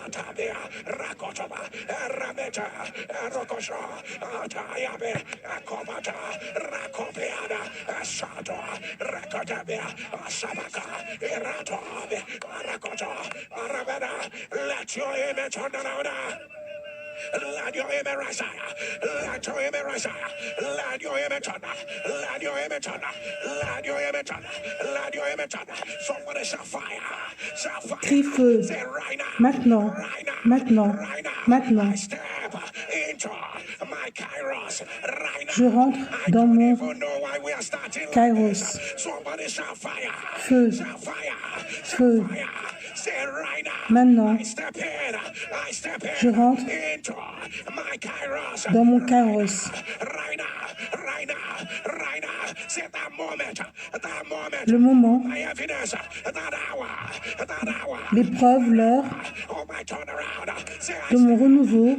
Atabia, Rakotoba, Rameta, Rokosha, Atayabe, Akobata, Rakopiana, Asato, Rakotabia, Asabaka, Iratobe, Rakoto, Aravena, let your image on the louder. Let your image rise higher. Let your image rise higher. Let your image on. Let your image on. Let your image on. Let your image on. Somebody shall fire. Shall fire. Crie feu. Say right now. Maintenant. Right now. Maintenant. Right now. Maintenant. I step into my kairos. Right now. Je rentre dans mon kairos. Somebody shall fire. Feu. Shall fire. Feu. Fire. Say right now. Maintenant. I step in. I step in. Je rentre dans mon kairos. Le moment, l'épreuve, l'heure de mon renouveau.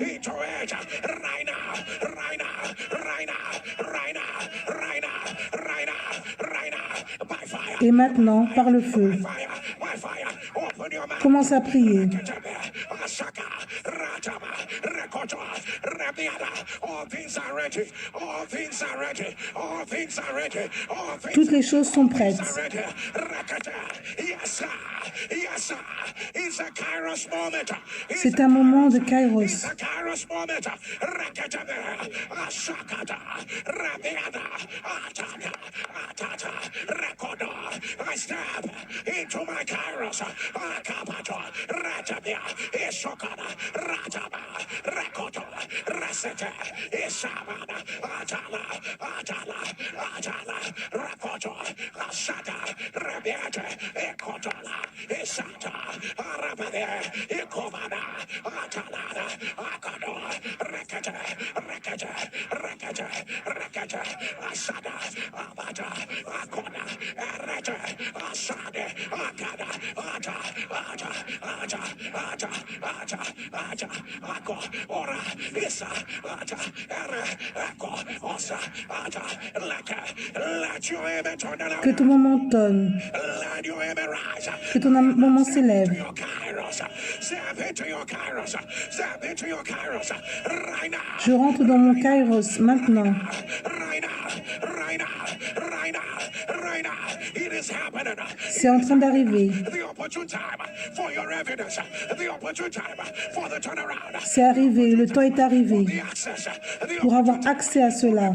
Et maintenant, par le feu, commence à prier. Toutes les choses sont prêtes. C'est un moment de kairos. I step into my kairos. Akapato, Ratabia, Isokana, Rataba, Rakoto, Rasete, Isabana, Atala, Atala, Atala, Rakoto, Asata, Rabiate, Ekotola, Isata, Arabade, Ikovana, Atalana, Akado, Rakete, Rakete, Rakete, Rakete, Asada, Abata, Akona, Arete, Asade, Akada, Ata, Ata, Ata, Ata, Ata, Ata, Ako, Ora, Isa, Ata, Ere, Ako, Osa, Ata, Leke, let your image on the louder. Que ton moment tonne. Let your image rise. Que ton moment s'élève. Step into your kairos. Step into your kairos. Right now. Je rentre dans mon kairos maintenant. Right now. Right now. Right now. Right now. It is happening. C'est en train d'arriver. The opportune time for your evidence. The opportune time for the turnaround. C'est arrivé, le temps est arrivé pour avoir accès à cela.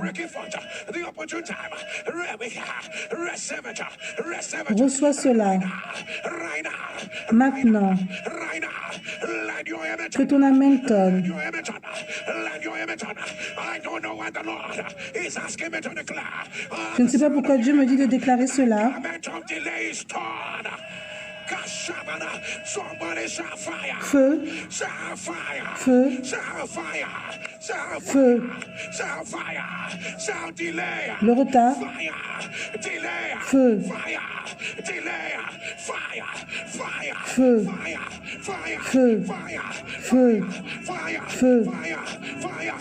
Reçois cela maintenant. Que ton amen tonne. Je ne sais pas pourquoi Dieu me dit de déclarer cela. Feu, feu, feu. Le retard, feu, feu, feu, feu, feu,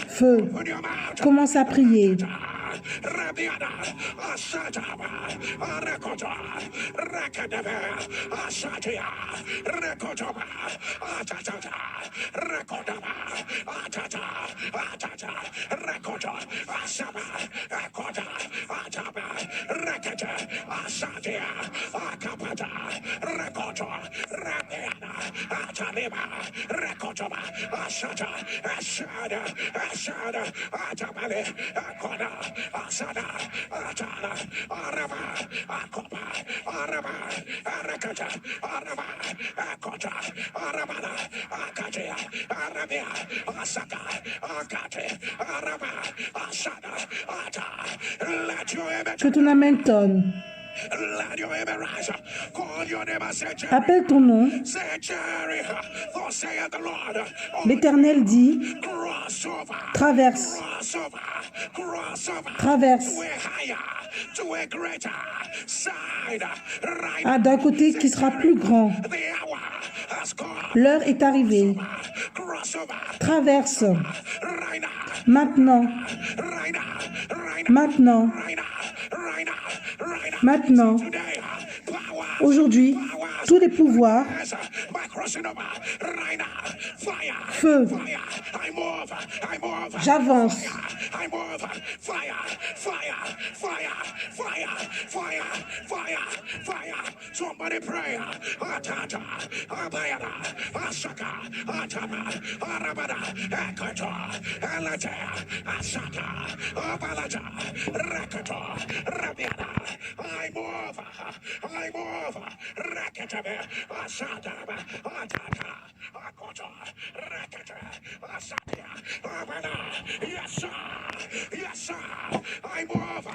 feu. Commence à prier. Rabiana, Asataba, Arakota, Rakadebe, Asatia, Rakotoba, Atata, Rakodaba, Atata, Atata, Rakota, Asaba, Akota, Ataba, Rakata, Asatia, Akapata, Rakoto, Rabiana, Ataliba, Rakotoba, Asata, Asada, Asada, Atabale, Akona. Asada, Atala, Araba, Akopa, Araba, Arakata, Araba, Akota, Arabana, Akatia, Arabia, Asaka, Akate, Araba, Asada, Ata. Let your image. Que ton amen tonne. Appelle ton nom. L'Éternel dit, traverse, traverse. Ah, d'un côté qui sera plus grand. L'heure est arrivée. Traverse. Maintenant. Maintenant. Maintenant. Aujourd'hui, tous les pouvoirs Feu. J'avance. Somebody pray. Atata, Abayada, Asaka, Atama, Arabada, Ekato, Elate, Asata, Abalaja, Rakato, Rabiana. I move, Rakatabe, Asata, Atata, Akoto, Rakata, Asatia, Abana, yes, sir, yes, sir, I move,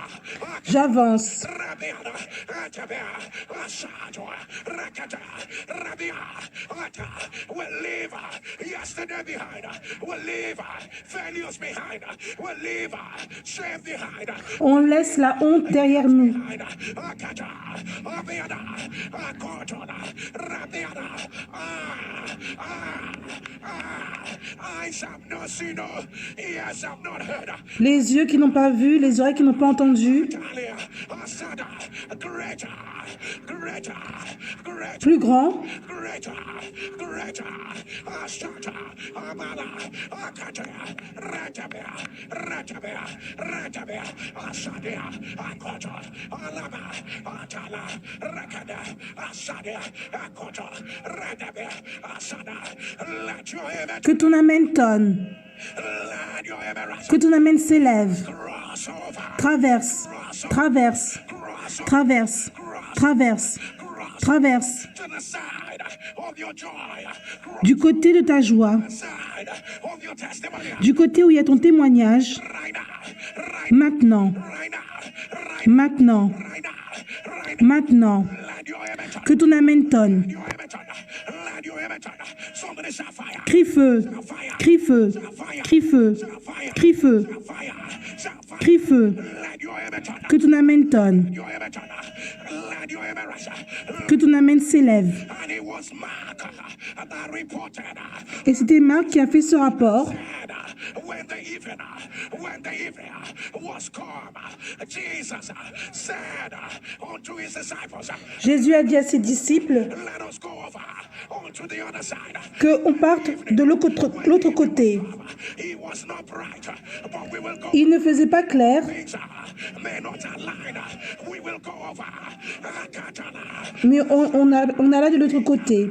J'avance. Rabiana, Atabea, Asato, Rakata, Rabia, Ata, we'll leave yesterday behind, we'll leave failures behind, we'll leave shame behind. On laisse la honte derrière nous. Les yeux qui n'ont pas vu, les oreilles qui n'ont pas entendu. Plus grand. Que ton amen tonne. Que ton amen s'élève. Traverse, traverse, traverse, traverse, traverse. Du côté de ta joie, du côté où il y a ton témoignage, maintenant, maintenant, maintenant, que ton amen tonne. Crie feu, crie feu, crie feu, crie feu, crie feu, que ton amen tonne, que ton amen s'élève. Et c'était Marc qui a fait ce rapport. Jésus a dit à ses disciples qu'on parte de l'autre côté. Il ne faisait pas clair, mais on alla de l'autre côté.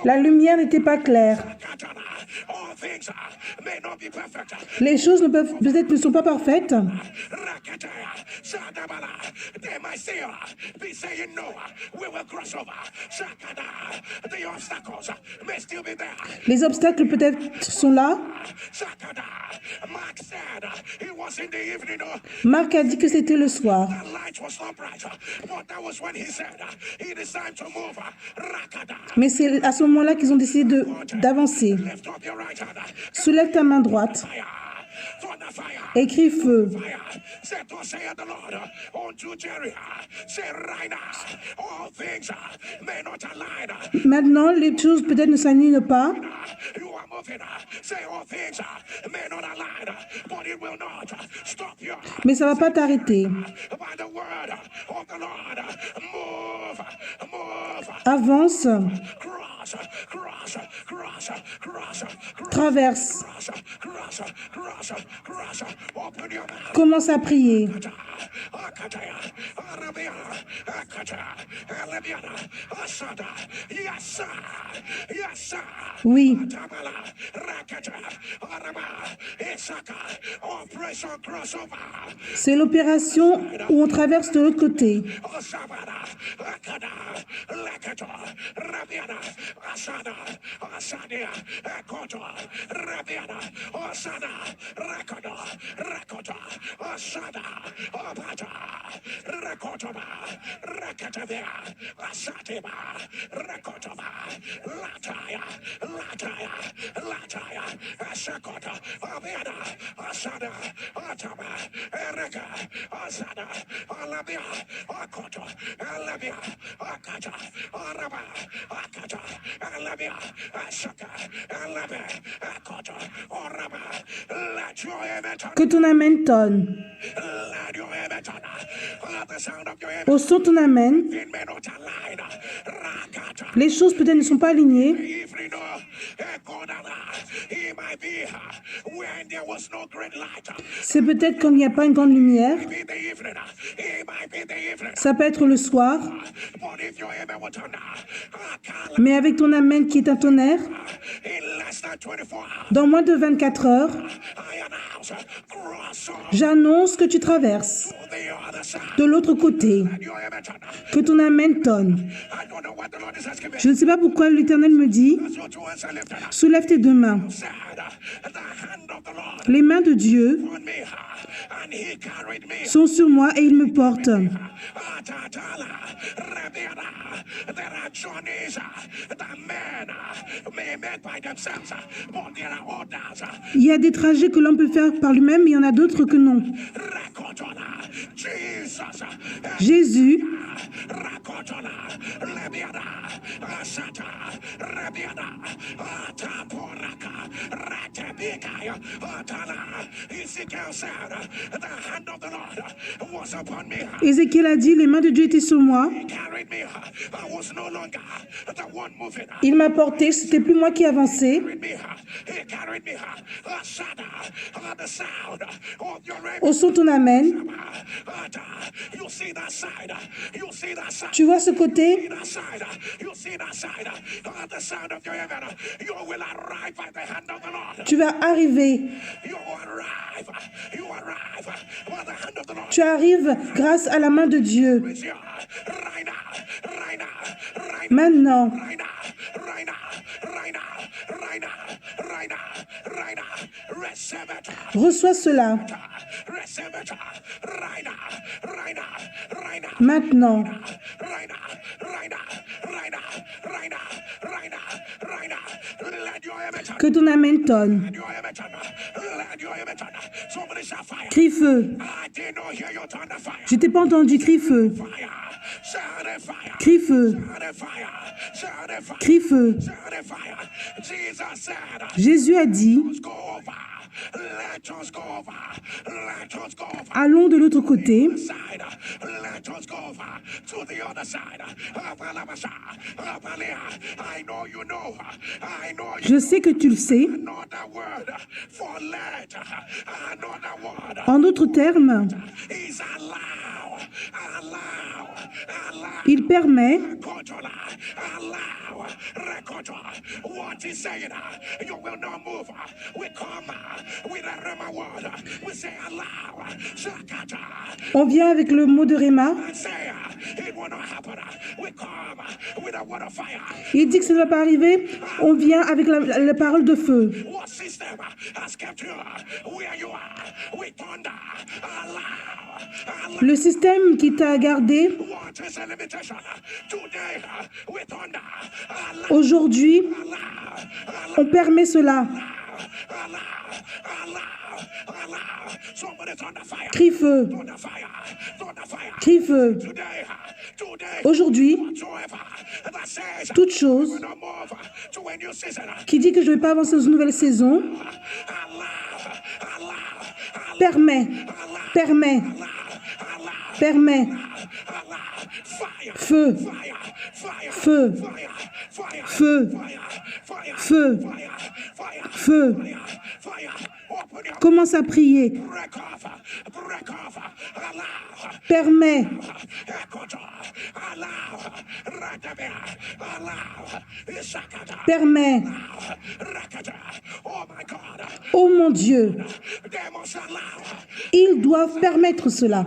La lumière n'était pas claire. Les choses peut-être ne sont pas parfaites. Les obstacles peut-être sont là. Marc a dit que c'était le soir. Mais c'est à ce moment-là qu'ils ont décidé d'avancer. Soulève ta main droite. Et crie feu. Maintenant, les choses peut-être ne s'alignent pas. Mais ça ne va pas t'arrêter. Avance. Traverse. Commence à prier. Oui. C'est l'opération où on traverse de l'autre côté. Que ton amen tonne. Au son de ton amen, Les choses peut-être ne sont pas alignées. C'est peut-être quand il n'y a pas une grande lumière. Ça peut être le soir. Mais avec ton amen qui est un tonnerre, dans moins de 24 heures, j'annonce que tu traverses de l'autre côté, que ton amen tonne. Je ne sais pas pourquoi l'Éternel me dit, soulève tes deux mains. Les mains de Dieu sont sur moi et il me porte. Il y a des trajets que l'on peut faire par lui-même, mais il y en a d'autres que non. Jésus Ézéchiel a dit, les mains de Dieu étaient sur moi. Il m'a porté, c'était plus moi qui avançais. Au son ton amen. Tu vois ce côté? Tu vas arriver. Tu arrives grâce à la main de Dieu. Maintenant. Reçois cela. Maintenant. Que ton amen tonne. Crie feu. Je t'ai pas entendu, crie feu. Crie feu. Crie feu. Jésus a dit, allons de l'autre côté. Je sais que tu le sais. En d'autres termes, il permet on vient avec le mot de Réma. Il dit que ça ne va pas arriver. On vient avec la parole de feu. Le système qui t'a gardé, aujourd'hui, on permet cela. Crie feu. Crie feu. Aujourd'hui, toute chose qui dit que je ne vais pas avancer dans une nouvelle saison, permet. Feu. Feu. Feu. Feu. Feu. Commence à prier. Permet. Permet. Oh mon Dieu. Ils doivent permettre cela.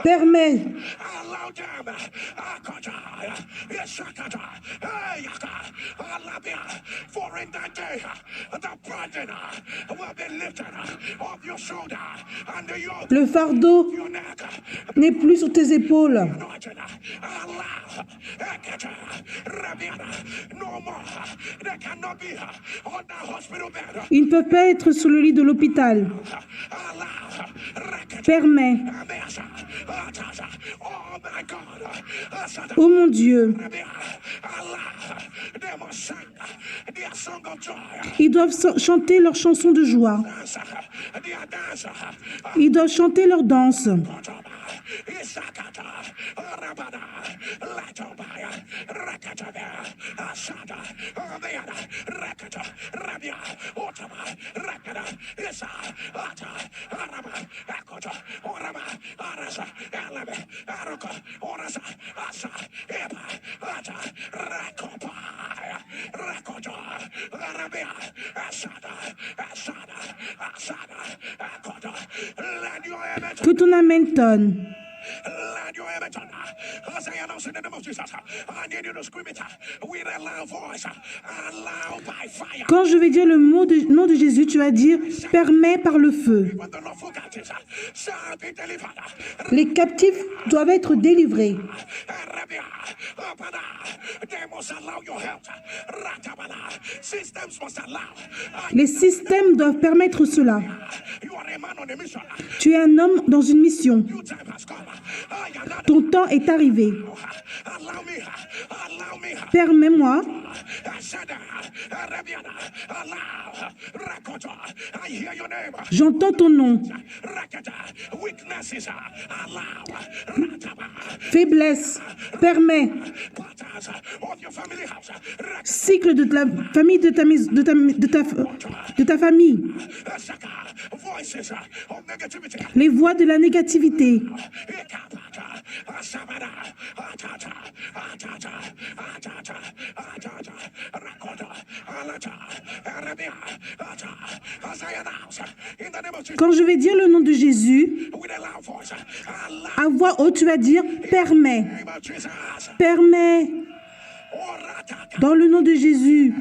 Permet. Le fardeau n'est plus sur tes épaules. Ils ne peuvent pas être sur le lit de l'hôpital. Permets. Oh mon Dieu. Ils doivent chanter leur chanson de joie. Ils doivent chanter leur danse. Que ton amen tonne. Quand je vais dire le nom de Jésus, tu vas dire « Permets par le feu ». Les captifs doivent être délivrés. Les systèmes doivent permettre cela. Tu es un homme dans une mission. Ton temps est arrivé. Permets-moi. J'entends ton nom. Faiblesse. Permets. Cycle de la famille de ta famille. Les voix de la négativité. Quand je vais dire le nom de Jésus, à voix haute, tu vas dire « Permets ». Permets. Dans le nom de Jésus,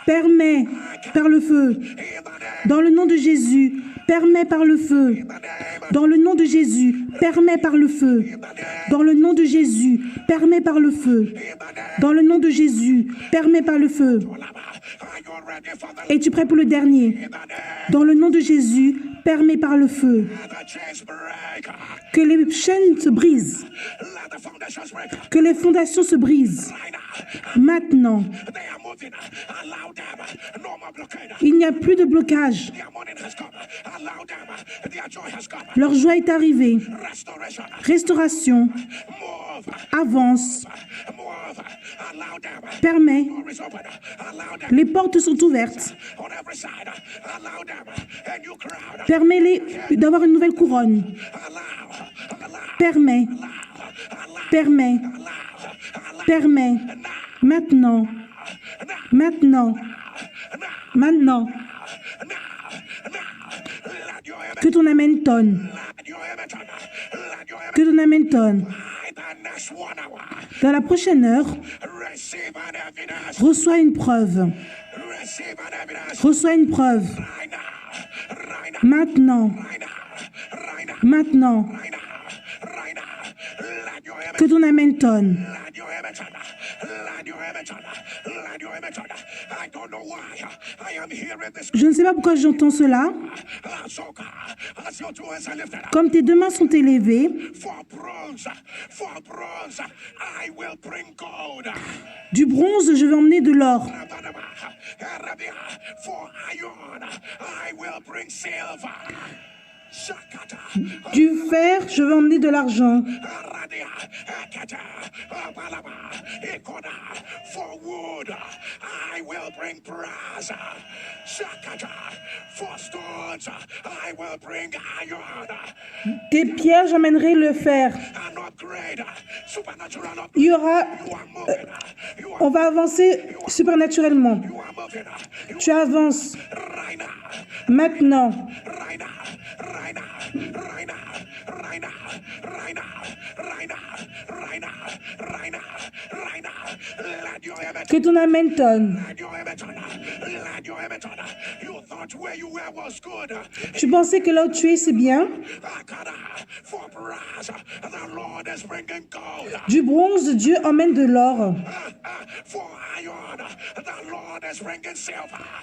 permets par le feu. Dans le nom de Jésus, permets par le feu. Dans le nom de Jésus, permets par le feu. Dans le nom de Jésus, permets par le feu. Dans le nom de Jésus, permets par le feu. Es-tu prêt pour le dernier? Dans le nom de Jésus, permets par le feu. Que les chaînes se brisent. Que les fondations se brisent. Maintenant, il n'y a plus de blocage. Leur joie est arrivée. Restauration. Avance. Permets. Les portes sont ouvertes. Permets-les d'avoir une nouvelle couronne. Permets. Permets. Permets. Maintenant. Maintenant. Maintenant. Que ton amen tonne. Que ton amen tonne. Dans la prochaine heure, reçois une preuve. Reçois une preuve. Maintenant. Maintenant. Que ton amen tonne. Je ne sais pas pourquoi j'entends cela. Comme tes deux mains sont élevées, du bronze, je vais emmener de l'or. Du fer, je vais emmener de l'argent. Des pierres, j'emmènerai le fer. Il y aura... on va avancer supernaturellement. Tu avances. Maintenant. Que ton amen tonne. Tu pensais que là où tu es, c'est bien. Du bronze, Dieu emmène de l'or.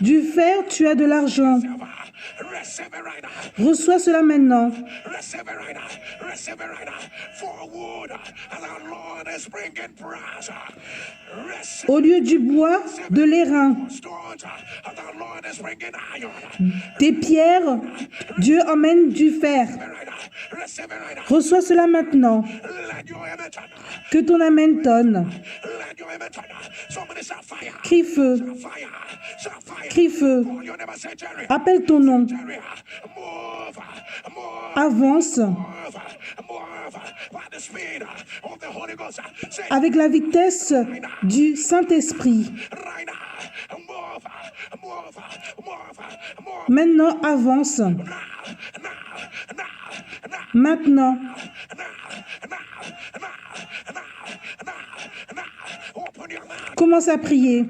Du fer, tu as de l'argent. Reçois cela maintenant. Au lieu du bois, de l'airain. Des pierres, Dieu emmène du fer. Reçois cela maintenant. Que ton amen tonne. Crie feu. Crie feu. Appelle ton nom. Avance. Avec la vitesse du Saint-Esprit. Maintenant, avance. Maintenant. Commence à prier.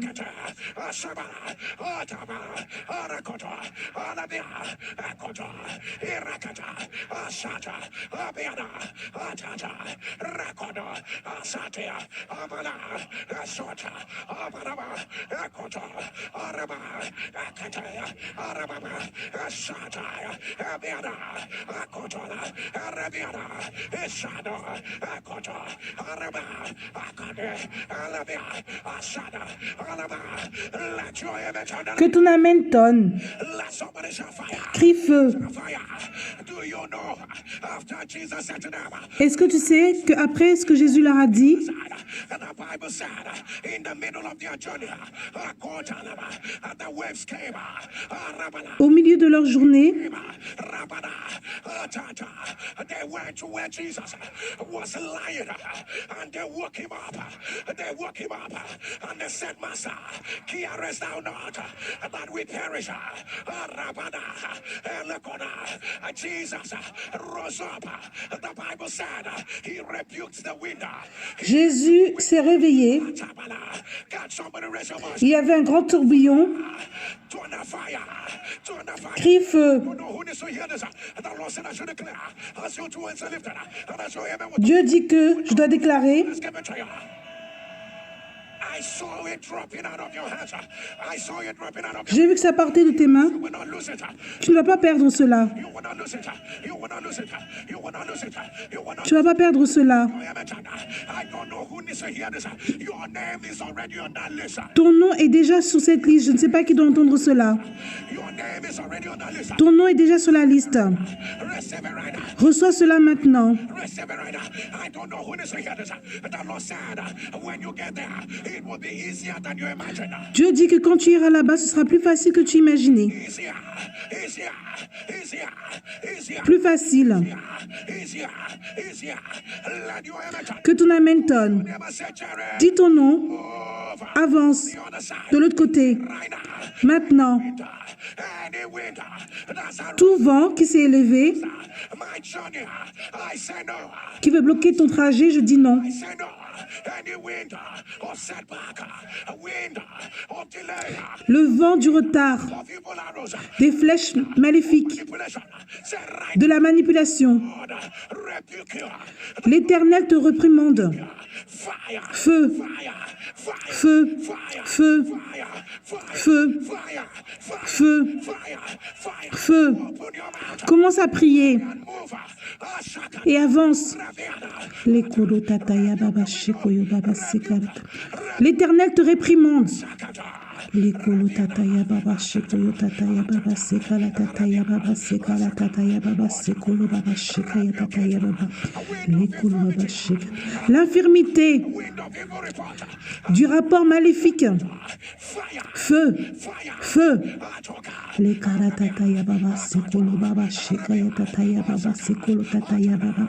Que ton amen tonne. Crie feu. Est-ce que tu sais qu'après ce que Jésus leur a dit, au milieu de leur journée, Jésus s'est réveillé. Il y avait un grand tourbillon. Crie feu. Dieu dit que je dois déclarer. J'ai vu que ça partait de tes mains. Tu ne vas pas perdre cela. Tu ne vas pas perdre cela. Ton nom est déjà sur cette liste. Je ne sais pas qui doit entendre cela. Ton nom est déjà sur la liste. Reçois cela maintenant. Dieu dit que quand tu iras là-bas, ce sera plus facile que tu imaginais. Plus facile. Que ton amen tonne. Dis ton nom. Avance. De l'autre côté. Maintenant. Tout vent qui s'est élevé, qui veut bloquer ton trajet, je dis non. Le vent du retard, des flèches maléfiques, de la manipulation. L'Éternel te réprimande. Feu, feu, feu, feu, feu, feu. Commence à prier et avance. L'Éternel te réprimande. L'infirmité du rapport maléfique. Feu, feu. Les karatataya baba sekolo baba shikaya tataya baba sekolo tataya baba.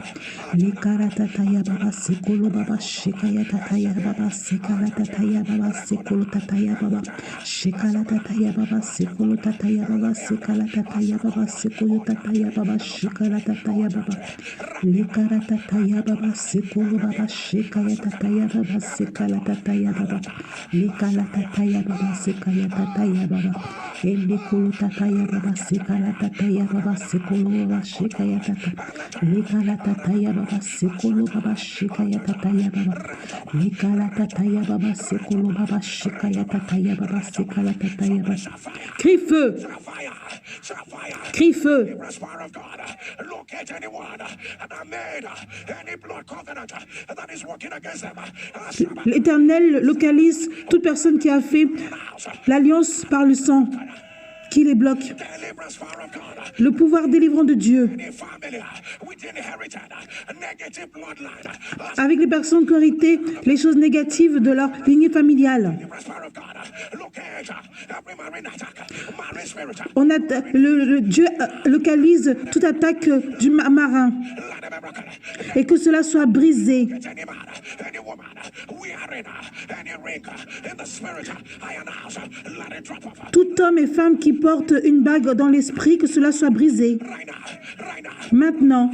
Les karatataya baba sekolo baba shikaya tataya baba sekala tataya baba sekolo tataya baba. Shikala tataya baba sekolo tataya baba sekala tataya baba sekolo tataya baba shikala tataya baba. Les karatataya baba sekolo baba shikaya tataya baba sekala tataya baba. Les karatataya baba sekaya tataya baba. Elekolo tataya baba sekala tataya baba sekolo baba shekaya tata. Lekala tataya baba sekolo baba shekaya tataya baba. Lekala tataya baba sekolo baba shekaya tataya baba sekala tataya baba. Crie feu! Crie feu! Locate anyone that made any blood covenant that is working against them. L'Éternel localise toute personne qui a fait l'alliance par le sang, qui les bloque. Le pouvoir délivrant de Dieu. Avec les personnes qui ont hérité les choses négatives de leur lignée familiale. Dieu localise toute attaque du marin et que cela soit brisé. Tout homme et femme qui porte une bague dans l'esprit, que cela soit brisé. Maintenant,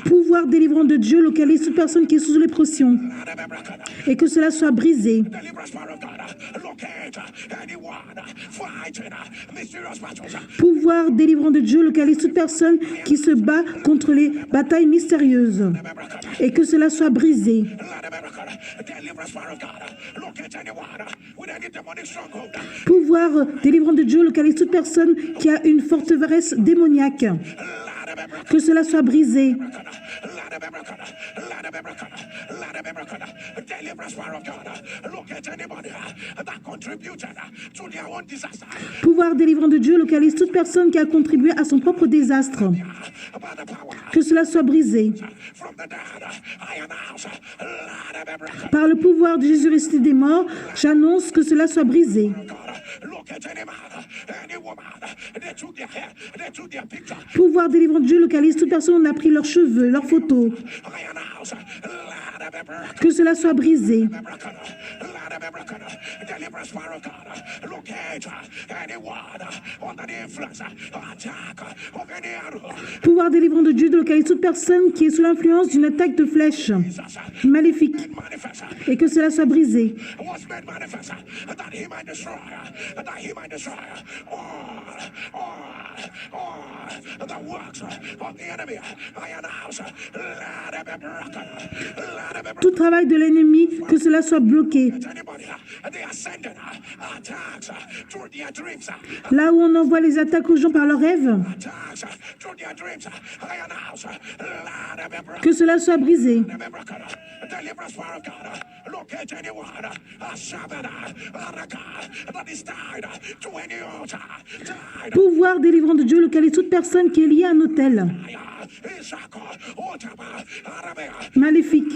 pouvoir délivrant de Dieu localise toute personne qui est sous l'oppression et que cela soit brisé. Pouvoir délivrant de Dieu localise toute personne qui se bat contre les batailles mystérieuses et que cela soit brisé. Pouvoir délivrant de Dieu localise toute personne qui a une forteresse démoniaque. Que cela soit brisé. Pouvoir délivrant de Dieu localise toute personne qui a contribué à son propre désastre. Que cela soit brisé. Par le pouvoir de Jésus ressuscité des morts, j'annonce que cela soit brisé. Pouvoir délivrant de Dieu localise toute personne qui a pris leurs cheveux, leurs photos. Que cela soit brisé. Pouvoir délivrant de Dieu localise toute personne qui est sous l'influence d'une attaque de flèche maléfique et que cela soit brisé. Tout travail de l'ennemi, que cela soit bloqué. Là où on envoie les attaques aux gens par leurs rêves, que cela soit brisé. Pouvoir délivrant de Dieu localise toute personne qui est liée à un autel maléfique.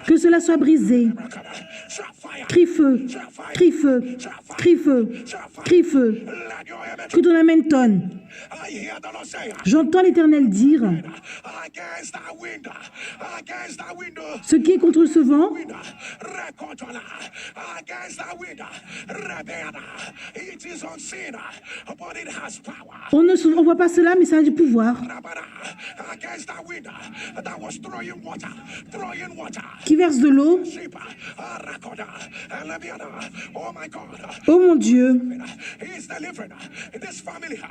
Que cela soit brisé. Crie feu, crie feu, crie feu, crie feu. Que ton amène tonne. J'entends l'Éternel dire: ce qui est contre ce vent, on ne voit pas cela, mais ça a du pouvoir. Qui verse de l'eau. Oh mon Dieu,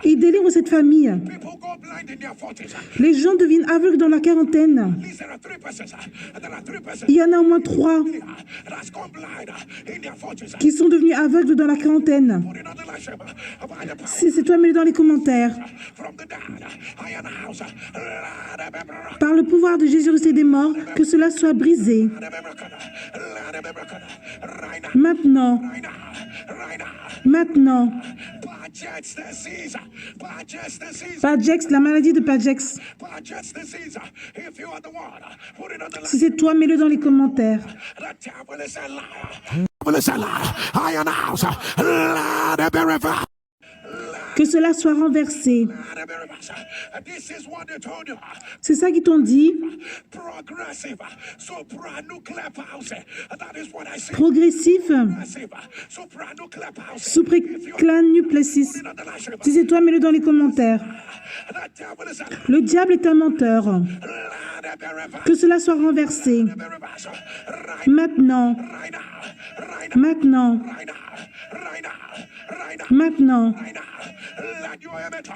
il délivre cette famille. Les gens deviennent aveugles dans la quarantaine. Il y en a au moins 3 qui sont devenus aveugles dans la quarantaine. Si c'est toi, mets-le dans les commentaires. Par le pouvoir de Jésus ressuscité des morts, que cela soit brisé. Maintenant. Maintenant. Pagex, la maladie de Pagex. Si c'est toi, mets-le dans les commentaires. Que cela soit renversé. C'est ça qu'ils t'ont dit. Progressif. Supranucléasis. Si c'est toi, mets-le dans les commentaires. Le diable est un menteur. Que cela soit renversé. Maintenant. Maintenant. Maintenant.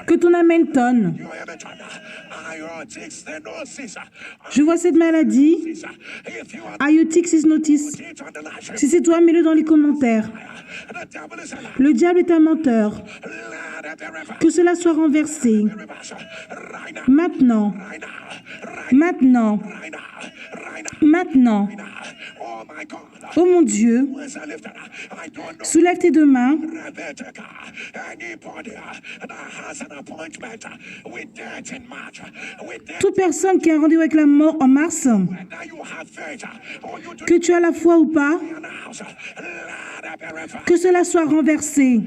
Que ton amen tonne. Je vois cette maladie. Iotics notice. Si c'est toi, mets-le dans les commentaires. Le diable est un menteur. Que cela soit renversé. Maintenant. Maintenant. Maintenant. Oh mon Dieu, soulève tes deux mains. Toute personne qui a un rendez-vous avec la mort en mars, que tu as la foi ou pas, que cela soit renversé.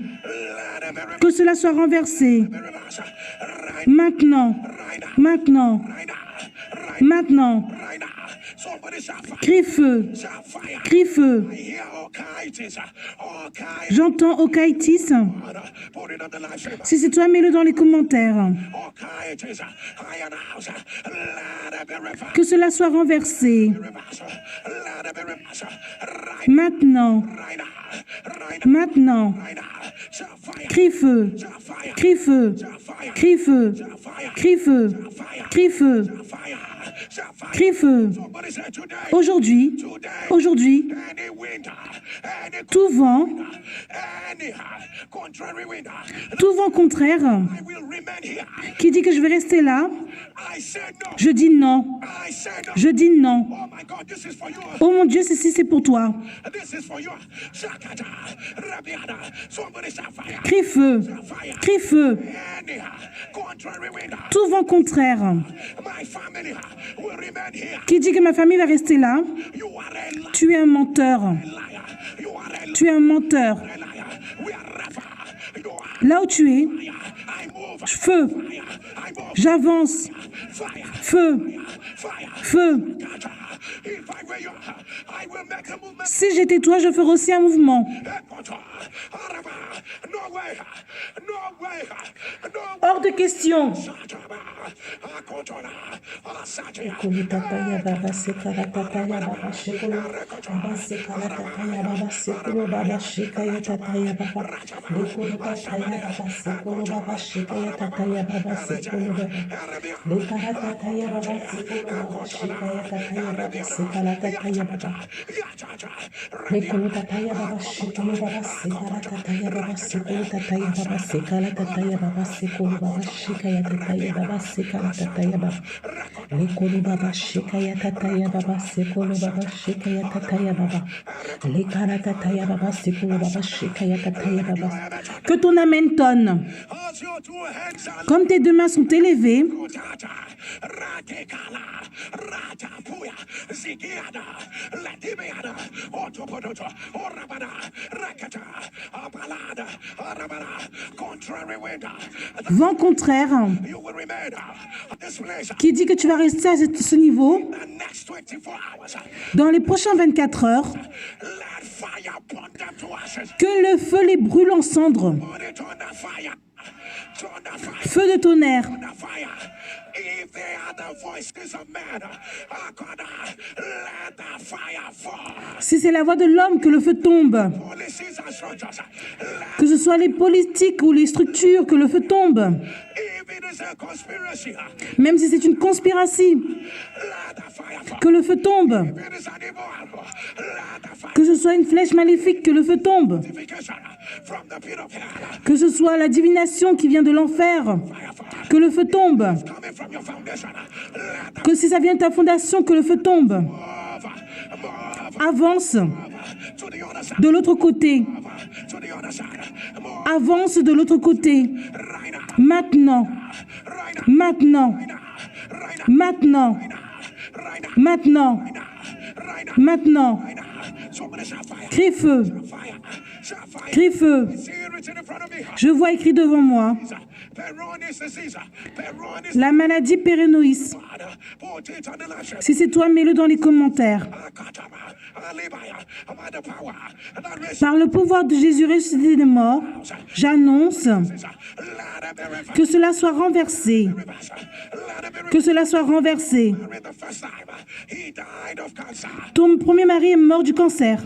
Que cela soit renversé. Maintenant. Maintenant. Maintenant. Crie feu. Crie feu. J'entends Okaitis. Si c'est toi, mets-le dans les commentaires. Que cela soit renversé. Maintenant. Maintenant. Crie feu. Crie feu. Crie feu. Crie feu. Crie feu. Crie feu. Aujourd'hui, aujourd'hui, tout vent contraire qui dit que je vais rester là, je dis non. Je dis non. Oh mon Dieu, ceci c'est pour toi. Crie feu. Crie feu. Tout vent contraire qui dit que ma famille va rester là, tu es un menteur. Tu es un menteur. Là où tu es, feu. J'avance. Feu. Feu. Si j'étais toi, je ferais aussi un mouvement. Hors de question. Que ton amen tonne. Comme tes deux mains sont élevées, vent contraire qui dit que tu vas rester à ce niveau dans les prochaines 24 heures, que le feu les brûle en cendres. Feu de tonnerre. Si c'est la voix de l'homme, que le feu tombe. Que ce soit les politiques ou les structures, que le feu tombe. Même si c'est une conspiration, que le feu tombe. Que ce soit une flèche maléfique, que le feu tombe. Que ce soit la divination qui vient de l'enfer, que le feu tombe. Que si ça vient de ta fondation, que le feu tombe. Avance de l'autre côté. Avance de l'autre côté. Maintenant. Maintenant. Maintenant. Maintenant. Maintenant. Crie feu. Crie feu. Je vois écrit devant moi la maladie Peyronie's. Si c'est toi, mets-le dans les commentaires. Par le pouvoir de Jésus ressuscité des morts, j'annonce que cela soit renversé. Que cela soit renversé. Ton premier mari est mort du cancer.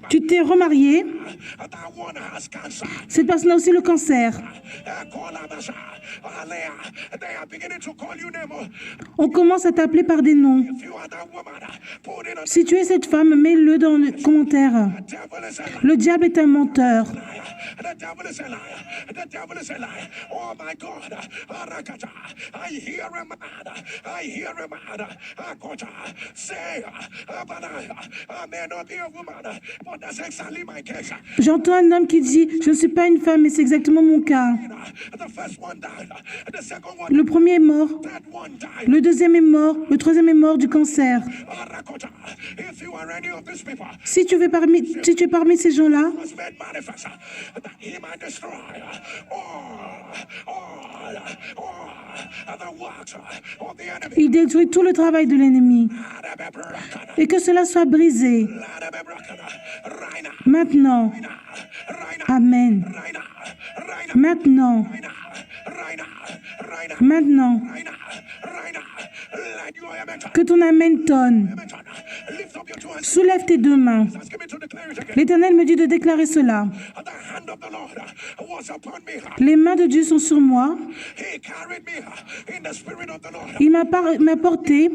Tu t'es remarié. Cette personne a aussi le cancer. On commence à t'appeler par des noms. Si tu es cette femme, mets-le dans les commentaires. Le diable est un menteur. J'entends un homme qui dit « Je ne suis pas une femme, mais c'est exactement mon cas. » Le premier est mort, le deuxième est mort, le troisième est mort du cancer. Si tu es parmi ces gens-là, il détruit tout le travail de l'ennemi. Et que cela soit brisé. Maintenant. Amen. Maintenant. Maintenant. Que ton amen tonne. Soulève tes deux mains. L'Éternel me dit de déclarer cela. Les mains de Dieu sont sur moi. Il m'a porté.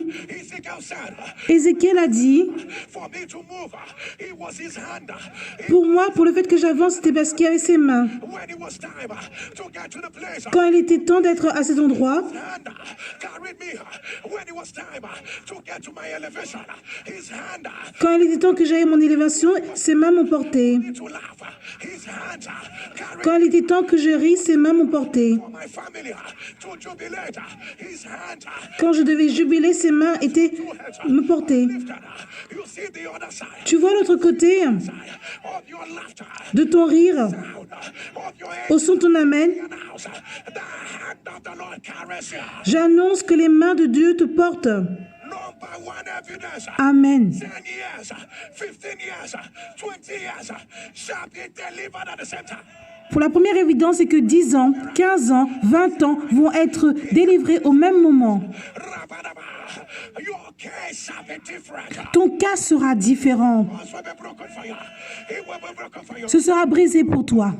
Ézéchiel a dit, pour moi, pour le fait que j'avance, c'était parce qu'il y avait ses mains. Quand il était temps d'être à cet endroit, quand il était temps que j'aille à mon élévation, ses mains m'ont porté. Quand il était temps que je ris, ses mains m'ont porté. Quand je devais jubiler, ses mains me portaient. Tu vois l'autre côté de ton rire, au son de ton amen. J'annonce que les mains de Dieu te portent. Amen. Pour la première évidence, c'est que 10 ans, 15 ans, 20 ans vont être délivrés au même moment. Ton cas sera différent. Ce sera brisé pour toi.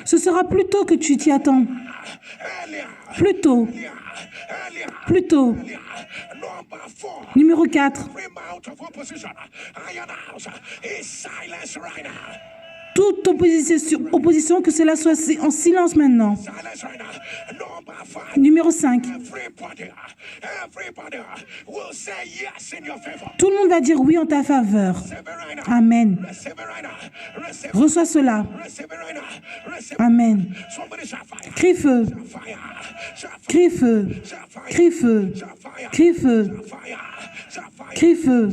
Ce sera plus tôt que tu t'y attends. Plus tôt. Plus tôt. Numéro 4. Toute opposition, que cela soit en silence maintenant. Numéro 5. Tout le monde va dire oui en ta faveur. Amen. Reçois cela. Amen. Crie feu. Crie feu. Crie feu. Crie feu. Crie feu.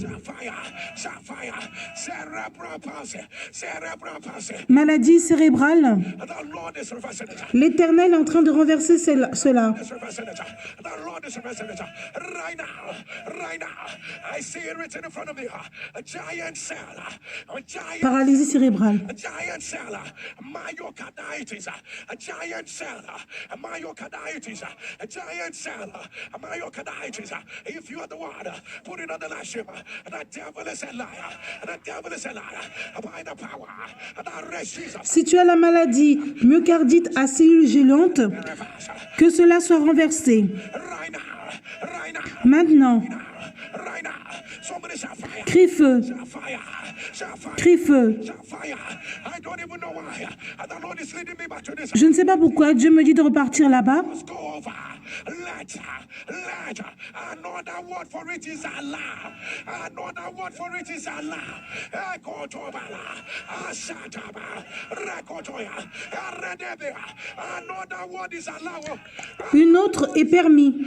Maladie cérébrale. L'Éternel est en train de renverser cela. Paralysie cérébrale. Si tu as la maladie myocardite à cellules gélantes, que cela soit renversé. Maintenant. Crie feu. Crie feu. Je ne sais pas pourquoi Dieu me dit de repartir là-bas. Une autre est permis.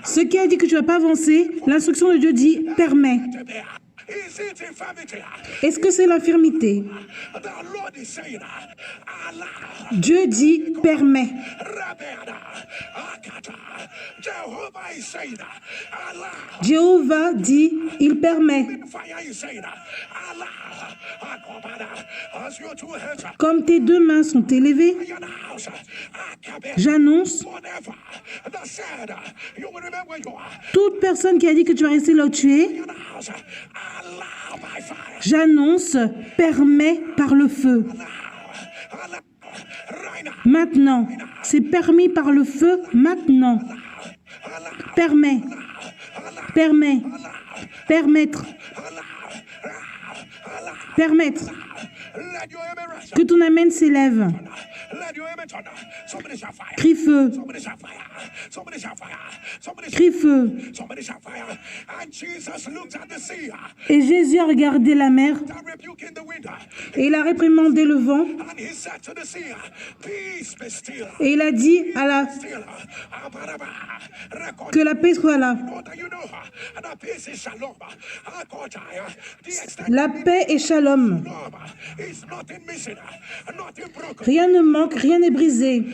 Ce qui a dit que tu ne vas pas avancer, l'instruction de Dieu dit permet. Est-ce que c'est l'infirmité? Dieu dit permet. Jéhovah dit il permet. Comme tes deux mains sont élevées, j'annonce, toute personne qui a dit que tu vas rester là où tu es, j'annonce, permet par le feu. Maintenant, c'est permis par le feu, maintenant. Permet, permet, permettre, permettre. Que ton amen s'élève. Crie feu. Crie feu. Et Jésus a regardé la mer et il a réprimandé le vent et il a dit que la paix soit là. La paix est shalom. Rien ne manque, rien n'est brisé.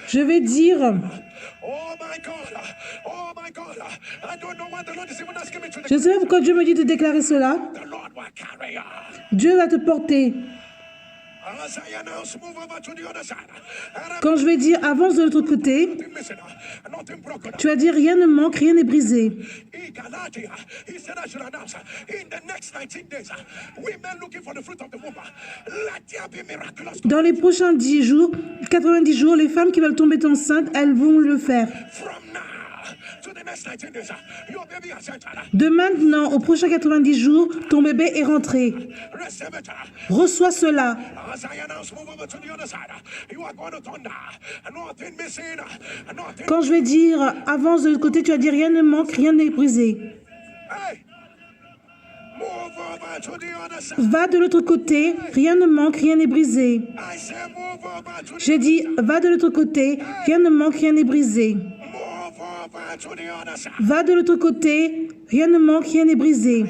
Je vais dire, je ne sais pas pourquoi Dieu me dit de déclarer cela. Dieu va te porter. Quand je vais dire avance de l'autre côté, tu vas dire rien ne manque, rien n'est brisé. Dans les prochains 10 jours, 90 jours, les femmes qui veulent tomber enceintes, elles vont le faire. De maintenant aux prochains 90 jours, ton bébé est rentré. Reçois cela. Quand je vais dire avance de l'autre côté, tu vas dire rien ne manque, rien n'est brisé. Va de l'autre côté, rien ne manque, rien n'est brisé. J'ai dit va de l'autre côté, rien ne manque, rien n'est brisé. Va de l'autre côté, rien ne manque, rien n'est brisé.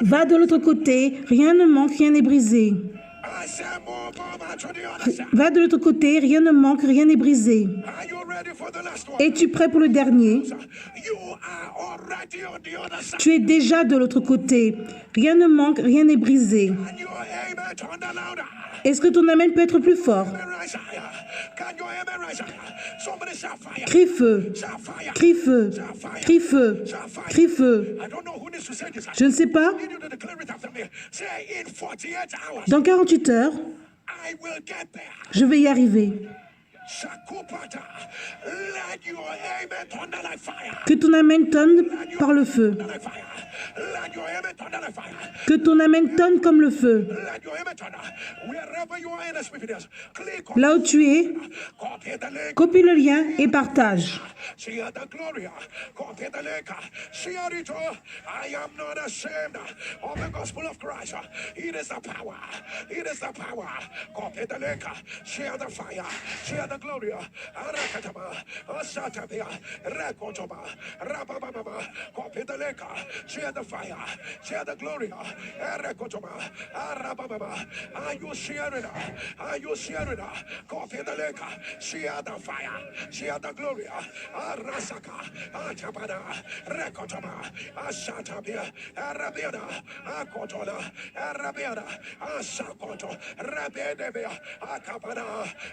Va de l'autre côté, rien ne manque, rien n'est brisé. Va de l'autre côté, rien ne manque, rien n'est brisé. Es-tu prêt pour le dernier? Tu es déjà de l'autre côté. Rien ne manque, rien n'est brisé. Est-ce que ton amen peut être plus fort? Crie feu, crie feu, crie feu, crie feu. Je ne sais pas. Dans 48 heures, je vais y arriver. Que ton amen tonne par le feu. Que ton amen tonne comme le feu. Là où tu es, copie le lien et partage. Share the fire, share the glory. Are you sharing? Are you sharing? Copy the lake, share the fire, share the glory. Rasaka, Atabana, Rekotama, Ashatabia, Arabiana, Akotona, Arabiana, Asakoto, Rabedebia, Akapana,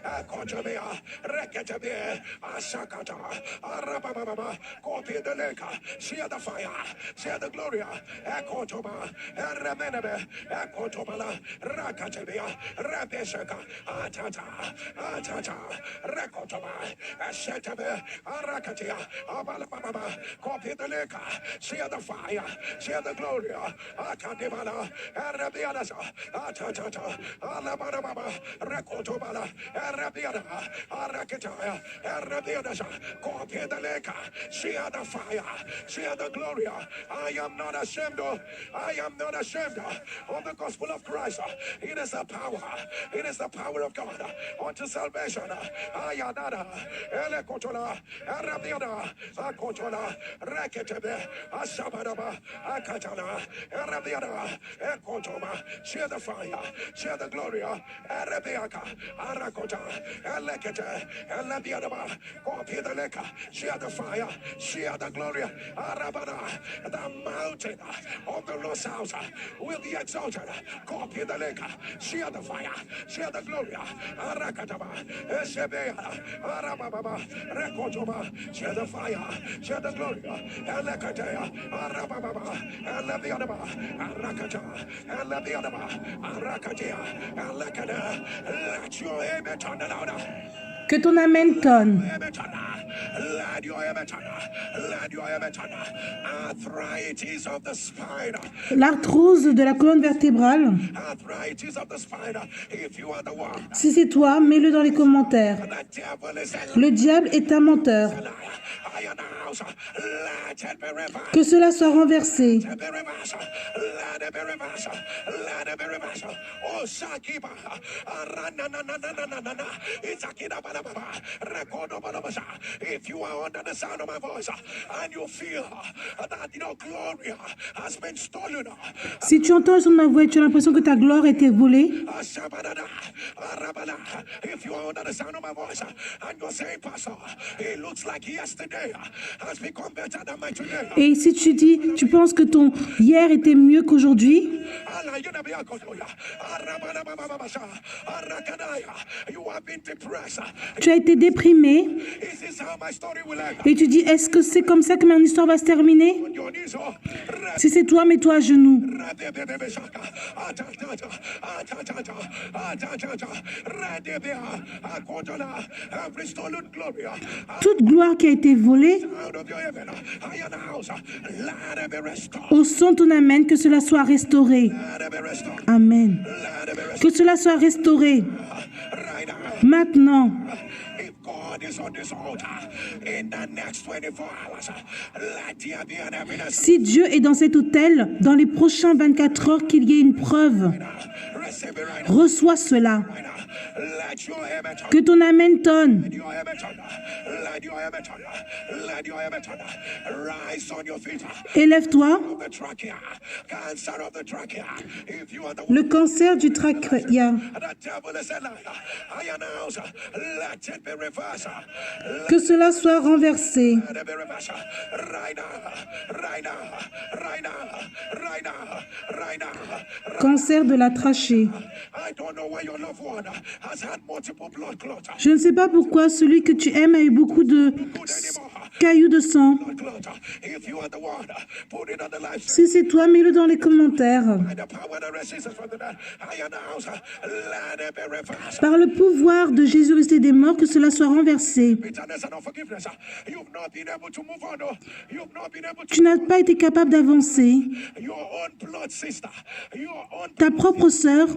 Akotabia, Reketabia, Asakata, Arababa, copy the leka, see the fire, see the gloria, Akotoma, Arabenebe, Akotobala, Rakatabia, Rabesaka, Atata, Atata, Rekotoma, Ashetabe, Arakatia, Abalababa, copy the leka, see the fire, see the gloria, Akadimana, Arabianas, Atata, Alabanaba, Rekotobala, Arabiana, Arakataya, Arabianas, copy the leka, see the fire, see the gloria. I am not ashamed, I am not ashamed of the gospel of Christ. It is the power, it is the power of God unto salvation. Ayanada, Elekotola, Arabiana, Akotola, Raketebe, Asabadaba, Akatana, Arabiana, Ekotoma, share the fire, share the glory, Arabiaka, Arakota, Elekete, Elebiadaba, copy the leka, share the fire, share the glory, Arabana, the mountain of the lost house will be exalted, copy the leka, share the fire, share the glory, Arakataba, Esebea, Arababa, Rekotoma, share the fire, share the glory, Elekatea, Arababa, Elebiadaba, Arakata, Elebiadaba, Arakatea, Elekada, let your image on the louder. Que ton amen tonne. L'arthrose de la colonne vertébrale. Si c'est toi, mets-le dans les commentaires. Le diable est un menteur. Que cela soit renversé. If you are under the sound of my voice and you feel that your glory has been stolen, si tu entends le son de ma voix et tu as l'impression que ta gloire a été volée, if you are under the sound of my voice and you're saying, Pastor, it looks like yesterday has become better than my today. Et si tu dis, tu penses que ton hier était mieux qu'aujourd'hui, tu as été déprimé et tu dis, est-ce que c'est comme ça que mon histoire va se terminer? Si c'est toi, mets-toi à genoux. Toute gloire qui a été volée, au son de ton amen, que cela soit restauré. Amen. Que cela soit restauré. Maintenant. Si Dieu est dans cet hôtel, dans les prochains 24 heures, qu'il y ait une preuve. Reçois cela. Que ton amen tonne. Élève-toi. Le cancer du trachea. Que cela soit renversé. Cancer de la trachée. Je ne sais pas pourquoi celui que tu aimes a eu beaucoup de cailloux de sang. Si c'est toi, mets-le dans les commentaires. Par le pouvoir de Jésus resté des morts, que cela soit renversé. Tu n'as pas été capable d'avancer. Ta propre sœur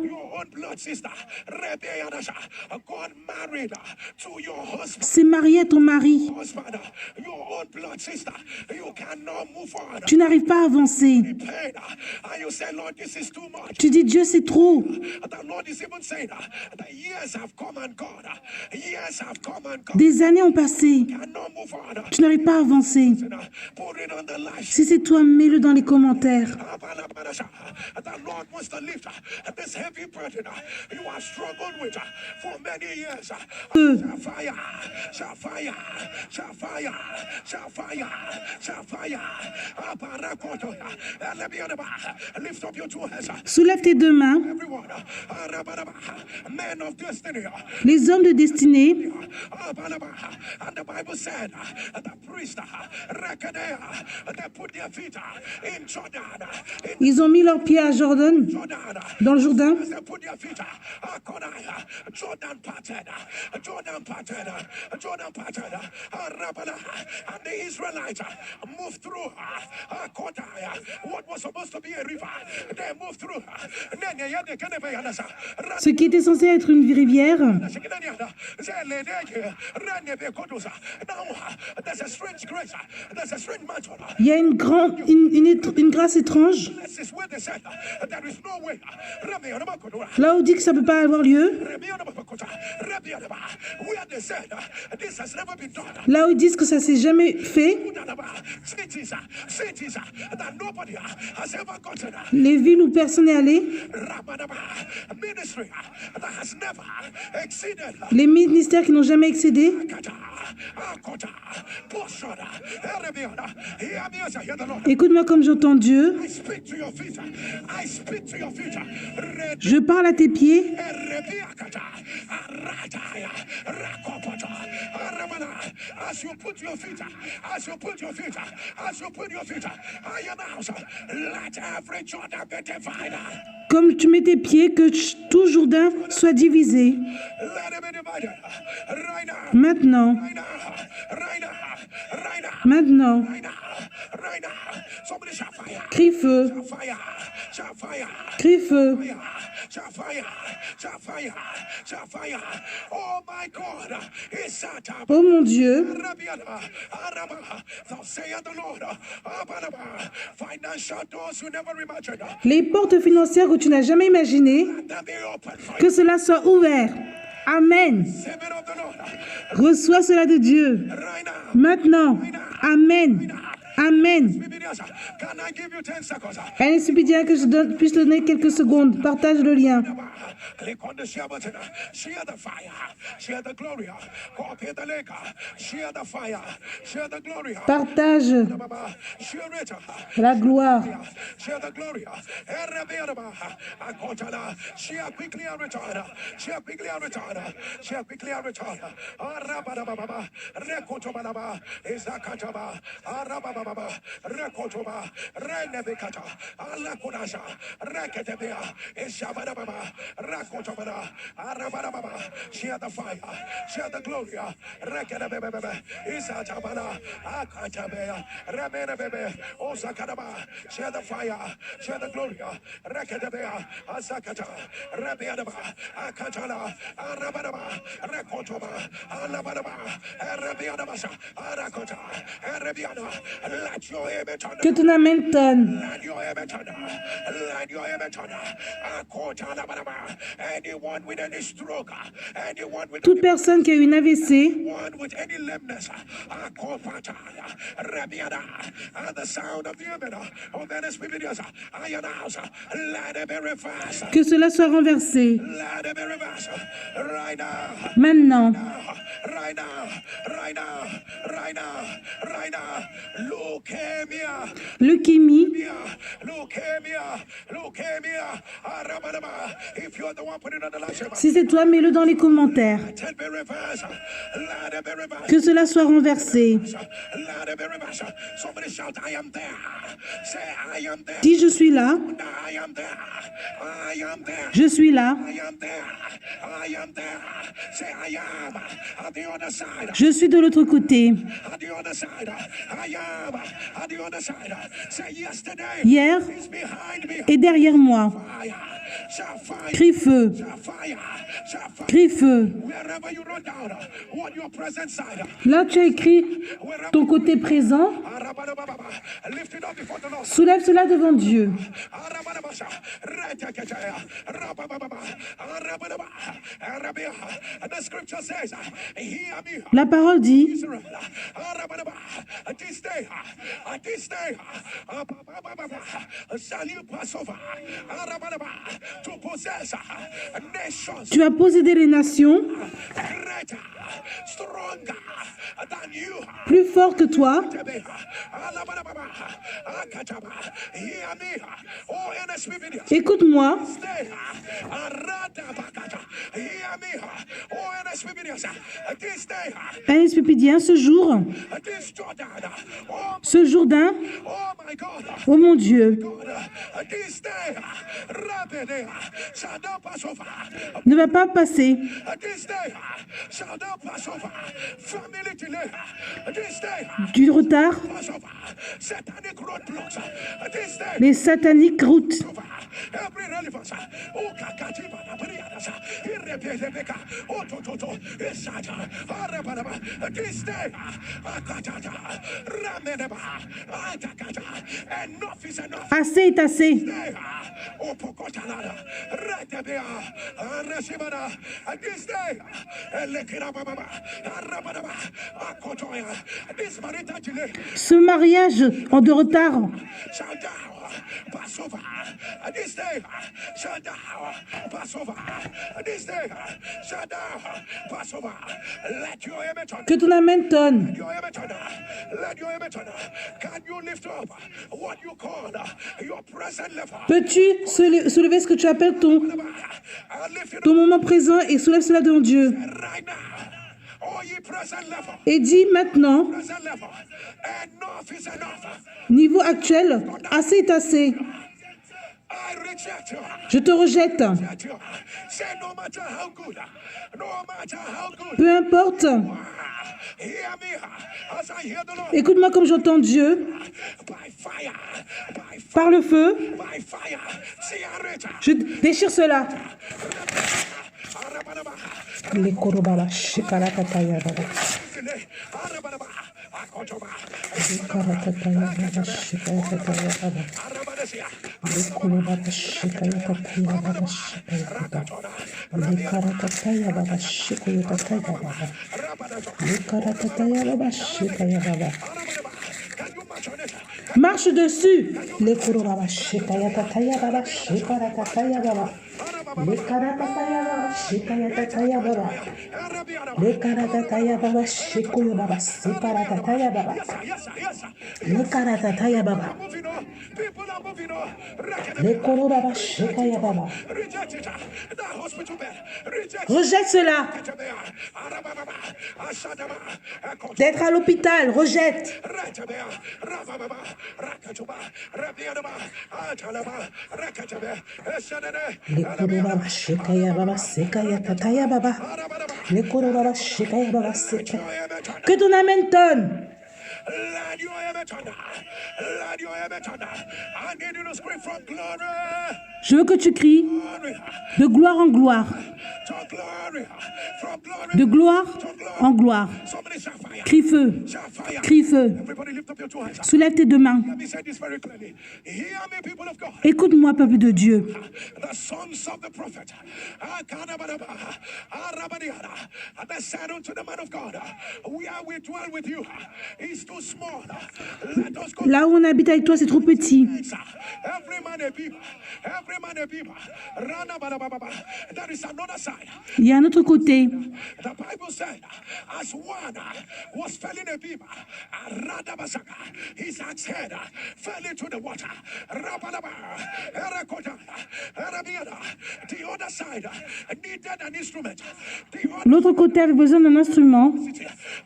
s'est mariée à ton mari. Tu n'arrives pas à avancer. Tu dis, Dieu, c'est trop. Des années ont passé. Tu n'arrives pas à avancer. Si c'est toi, mets-le dans les commentaires. Soulève tes deux mains. Les hommes de destinée. Ils ont mis leurs pieds à Jordan, dans le Jourdain. Ce qui était censé être une rivière il y a une grâce étrange. Là où on dit que ça ne peut pas avoir lieu. Là où ils disent que ça ne s'est jamais fait. Les villes où personne n'est allé. Les ministères qui n'ont jamais excédé. Écoute-moi comme j'entends Dieu. Je parle à tes pieds. Comme tu mets tes pieds, que tout Jourdain soit divisé. Maintenant. Maintenant. Crie feu. Crie feu. Oh mon Dieu. Les portes financières que tu n'as jamais imaginées, que cela soit ouvert. Amen. Reçois cela de Dieu. Maintenant. Amen. Amen. Elle est suppliée que je puisse donner quelques secondes. Partage le lien. Partage la gloire. Share the fire, share the glory, share the fire, share the glory, Que ton amen tonne. Toute personne qui a eu une AVC, que cela soit renversé. Maintenant. Leucémie. Si c'est toi, mets-le dans les commentaires. Que cela soit renversé. Dis je suis là. Je suis là. Je suis de l'autre côté. Hier et derrière moi. Crie feu. Crie feu. Là, tu as écrit ton côté présent. Soulève cela devant Dieu. La parole dit, This day, shall you pass over to possess nations Tu vas posséder les nations greater, stronger than you. plus forts que toi. Hear me, oh NSP videos. Écoute-moi. Hear me, oh NSP videos. This day, NSPPDien, ce jour, this Jordan, ce Jourdain, oh my God, oh mon Dieu, this day, shall not pass over. ne va pas passer. This day, shall not pass over. Family delay. This day, Du retard, pass over. Satanic roadblocks. This day, les sataniques routes. over. Every relevance. Oh, Kakatiba, Nabrianas, Irrebeka, Ototo, Isata, Arabanaba. This day, Akatata, Ramenaba, Atakata. Enough is enough. Assez est assez. Oh, Pocotanada, Ratabea, Arashibana. This day, Elekirababa, Arabanaba, Akotoya. This marital delay Ce mariage en de retard, shall thou pass over. This day shall thou pass over. This day shall thou pass over. Let your image on. que ton amen tonne. Your image on. Let your image on. Can you lift up what you call your present level? Peux-tu soulever ce que tu appelles ton Lift it moment présent et soulève cela devant Dieu. up right now. Oh, ye present level. Et dis maintenant, Present level. Enough is enough. niveau actuel, assez est assez. I reject you. Je te rejette. Reject you. Say no matter how good. No matter how good. Peu importe. Hear me as I hear the Lord. Écoute-moi comme j'entends Dieu. By fire. By fire. Par le feu, By fire. See Areta. je déchire cela. Arabanaba. Les korobala, shikarakataya baba. Arabanaba. Akotoba. Shikarakataya baba, shikarakataya baba. Arabanasia. Les korobala, shikarakataya baba, shikarakataya. Les karakataya baba, shikarakataya baba. Les karakataya baba, shikaya baba. Can you match on it? Marche dessus. Les korobala, shikarakataya baba, shikarakataya baba. Les karakataya baba, shikarakataya baba. Arabiana. Les karakataya baba, shikoyo baba, sikarakataya baba. Yes, sir. Yes, sir. Les karakataya baba. Moving on. People are moving on. Les korobala, shikaya baba. Reject it. The hospital bed. Reject it. Rejette cela. Arababa. Ashadaba. Akotoba. D'être à l'hôpital, rejette. Ratabea. Ravababa. Rakatuba. Rabianaba. Atalaba. Rakatabe. Esadene. Les korobala, shikaya baba, sikaya tataya baba. Les korobala, shikaya baba, sikaya. Que ton amen tonne. Let your image on. Let your image on. I need you to scream from glory. Je veux que tu cries Glory. de gloire en gloire, To glory. From glory. de gloire en gloire. Somebody shout fire. Crie feu, Shout fire. crie feu. Everybody lift up your two hands. Soulève tes deux mains. Let me say this very clearly. Hear me, people of God. Écoute-moi, peuple de Dieu. The sons of the prophet, Akanabanaba, Arabadiana, and they said unto the man of God, where we dwell with you is too small. Let us go. Là où on habite avec toi, c'est trop petit. Every man a beaver, every man a beaver. Ranabanababa. There is another side. Il y a un autre côté. The Bible said, as one was felling a beaver, Radabasaka, his axe head fell into the water. Rabalaba, Erakota, Arabiana. The other side needed an instrument. L'autre côté avait besoin d'un instrument.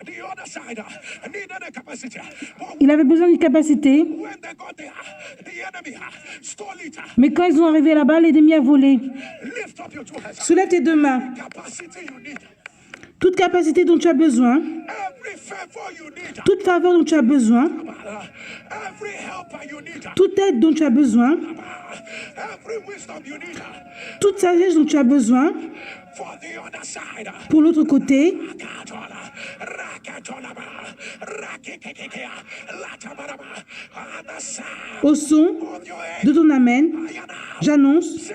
The other side needed a capacity. But Il avait besoin d'une capacité. when they got there, the enemy stole it. Mais quand ils sont arrivés là-bas, l'ennemi a volé. Lift up your two hands. Soulève tes deux mains. Capacity you need. Toute capacité dont tu as besoin, Every favor you need. toute faveur dont tu as besoin, Every helper you need. toute aide dont tu as besoin, Every wisdom you need. toute sagesse dont tu as besoin, Pour l'autre côté, au son de ton Amen, j'annonce,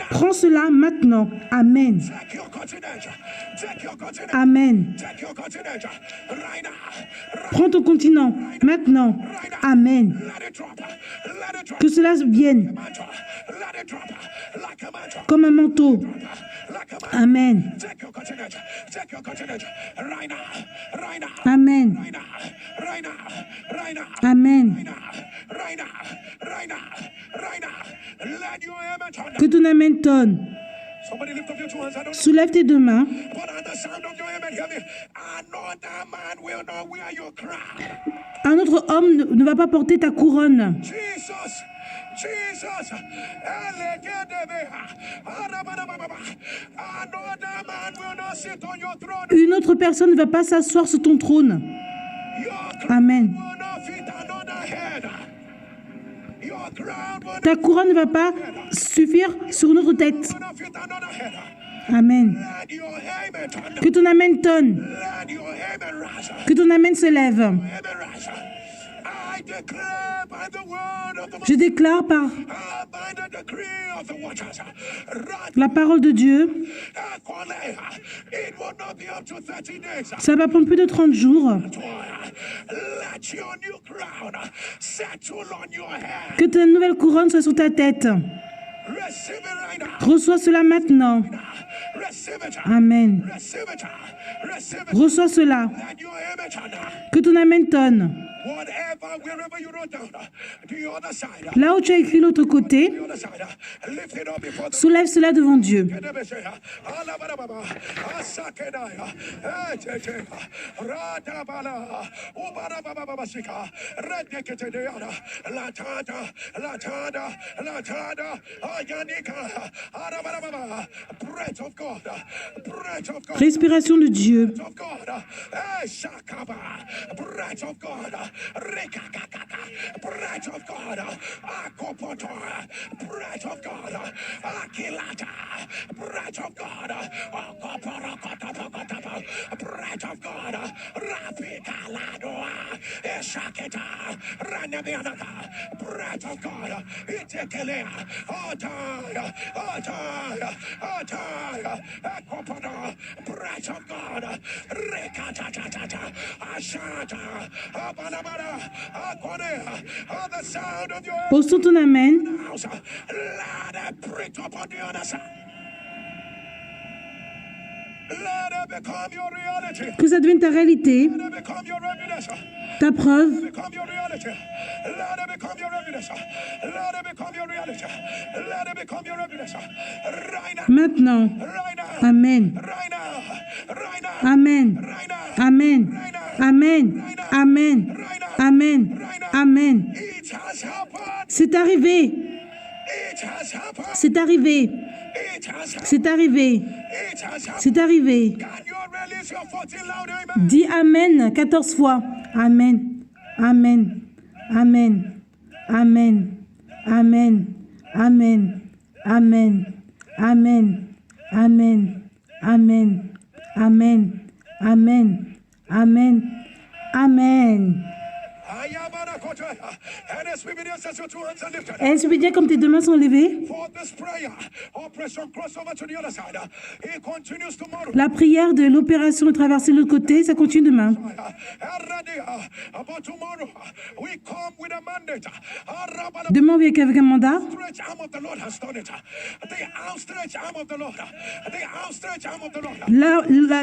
prends cela maintenant. Amen. Amen. Prends ton continent maintenant. Amen. Que cela vienne comme un manteau. Amen. Amen. Amen. Que ton Amen tonne. Soulève tes deux mains. Un autre homme ne va pas porter ta couronne. Une autre personne ne va pas s'asseoir sur ton trône. Amen. Ta couronne ne va pas suffire sur notre tête. Amen. Que ton Amen tonne. Que ton Amen se lève. Je déclare par la parole de Dieu, ça va prendre plus de 30 jours. Que ta nouvelle couronne soit sur ta tête. Reçois cela maintenant. Amen. Reçois cela. Que ton Amen tonne. Là où tu as écrit l'autre côté, soulève cela devant Dieu. Respiration de Dieu. Breath of God, Akopotor, breath of God, Akilata, breath of God, Akoporokotopokotopo, breath of God, Rapikaladoa, Eshaketa, Ranabianaka, breath of God, Itekelea, Otaya, Otaya, Otaya, Akopotor, breath of God, Rekatata, Ashata, Abanabara, Postons ton Amen. Que ça devienne ta réalité, ta preuve. Maintenant. Amen. Amen. Amen. Amen. Amen. Amen. Amen. C'est arrivé. C'est arrivé. C'est arrivé. C'est arrivé. Dis Amen 14 fois. Amen. Amen. Amen. Amen. Amen. Amen. Amen. Amen. Amen. Amen. Amen. Amen. Amen. Amen. Est-ce que bien comme tes deux mains sont levées? La prière de l'opération de traverser l'autre côté, ça continue demain. Demain, on vient avec un mandat.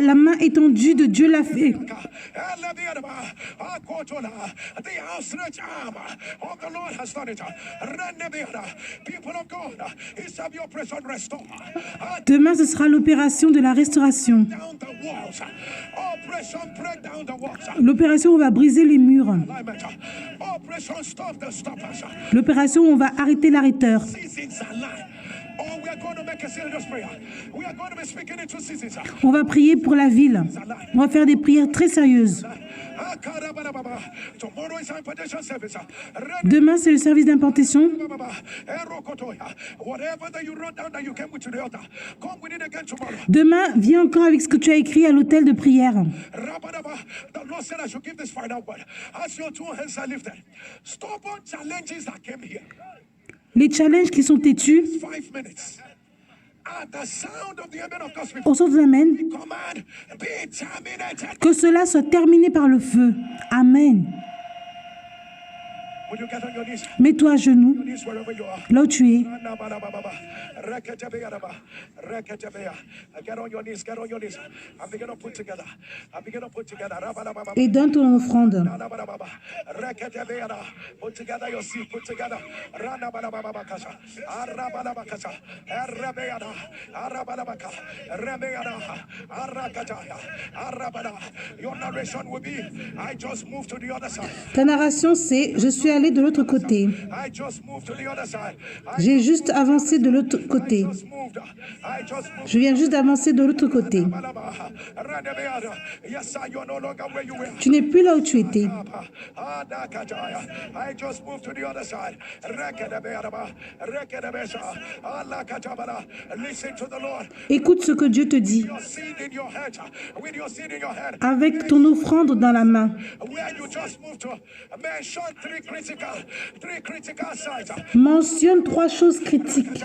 La main étendue de Dieu l'a fait. Demain, ce sera l'opération de la restauration. L'opération où on va briser les murs. L'opération où on va arrêter l'arrêteur. On va prier pour la ville. On va faire des prières très sérieuses. Demain, c'est le service d'implantation. Demain, viens encore avec ce que tu as écrit à l'hôtel de prière. Les challenges qui sont têtus, au sens de l'Amen, que cela soit terminé par le feu. Amen. Mets-toi à genoux, là où tu es. Et donne ton offrande. Ta narration, c'est « Je suis allé de l'autre côté. J'ai juste avancé de l'autre côté. Je viens juste d'avancer de l'autre côté. Tu n'es plus là où tu étais. Écoute ce que Dieu te dit. Avec ton offrande dans la main. Mentionne 3 choses critiques.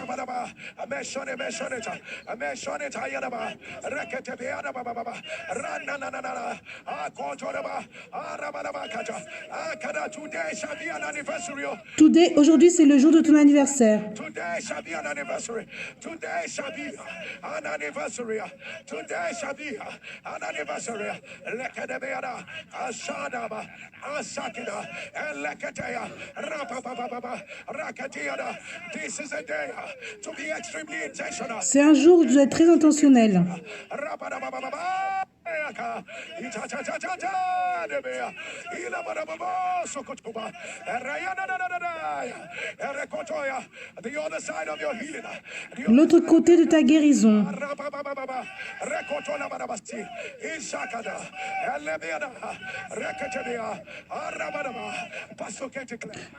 Aujourd'hui, c'est le jour de ton anniversaire. C'est un jour où tu dois être très intentionnel. L'autre côté de ta guérison.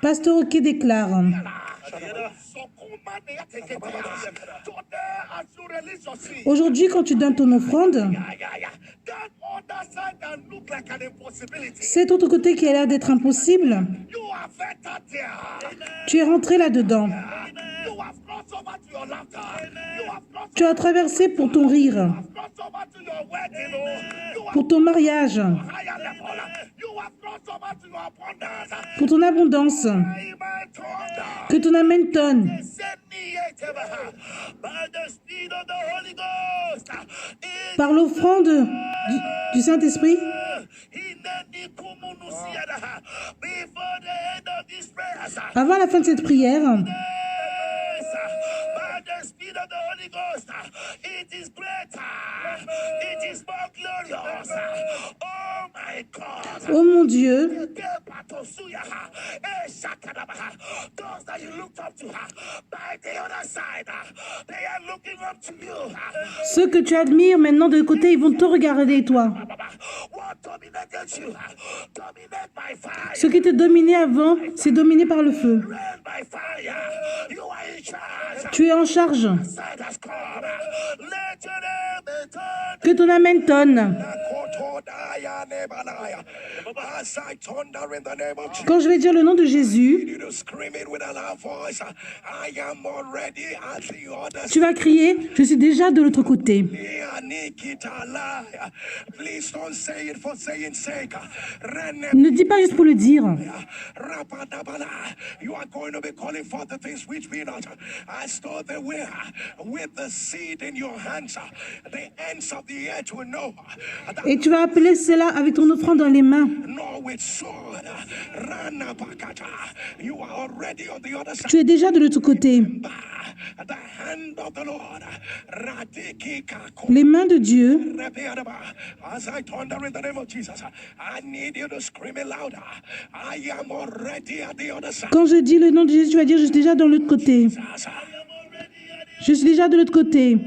Pasteur Oké déclare. Aujourd'hui, quand tu donnes ton offrande, cet autre côté qui a l'air d'être impossible, tu es rentré là-dedans. Tu as traversé pour ton rire, pour ton mariage, pour ton abondance. Que ton amen tonne. Par l'offrande du Saint-Esprit, avant la fin de cette prière, oh mon Dieu, ceux que tu admires maintenant de côté, ils vont te regarder, toi. Ce qui te dominait avant, c'est dominé par le feu. Tu es en charge. Que ton amen tonne. Quand je vais dire le nom de Jésus, tu vas crier, je suis déjà de l'autre côté. Ne dis pas juste pour le dire. Et tu vas appeler cela avec ton offrande dans les mains. Tu es déjà de l'autre côté. Les mains de Dieu. Quand je dis le nom de Jésus, tu vas dire je suis déjà de l'autre côté. Je suis déjà de l'autre côté.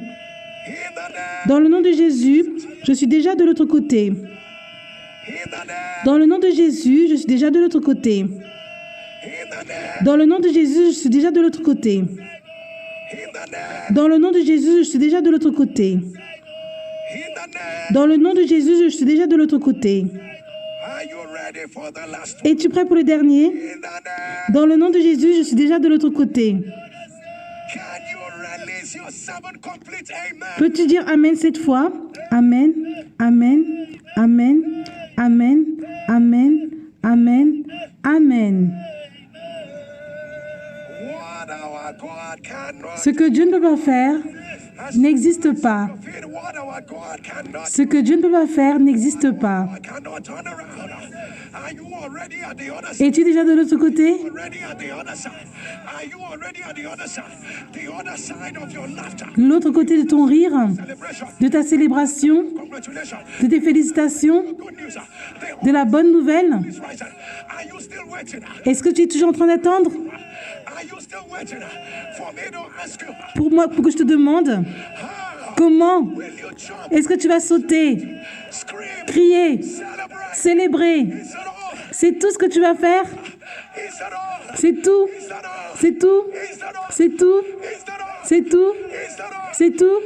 Dans le nom de Jésus, je suis déjà de l'autre côté. Dans le nom de Jésus, je suis déjà de l'autre côté. Dans le nom de Jésus, je suis déjà de l'autre côté. Dans le nom de Jésus, je suis déjà de l'autre côté. Dans le nom de Jésus, je suis déjà de l'autre côté. Es-tu prêt pour le dernier? Dans le nom de Jésus, je suis déjà de l'autre côté. Peux-tu dire Amen cette fois? Amen, Amen, Amen, Amen, Amen, Amen, Amen. Ce que Dieu ne peut pas faire n'existe pas. Ce que Dieu ne peut pas faire n'existe pas. Es-tu déjà de l'autre côté? L'autre côté de ton rire, de ta célébration, de tes félicitations, de la bonne nouvelle. Est-ce que tu es toujours en train d'attendre pour que je te demande comment est-ce que tu vas sauter, crier, célébrer? C'est tout ce que tu vas faire? C'est tout? C'est tout? C'est tout? C'est tout? C'est tout?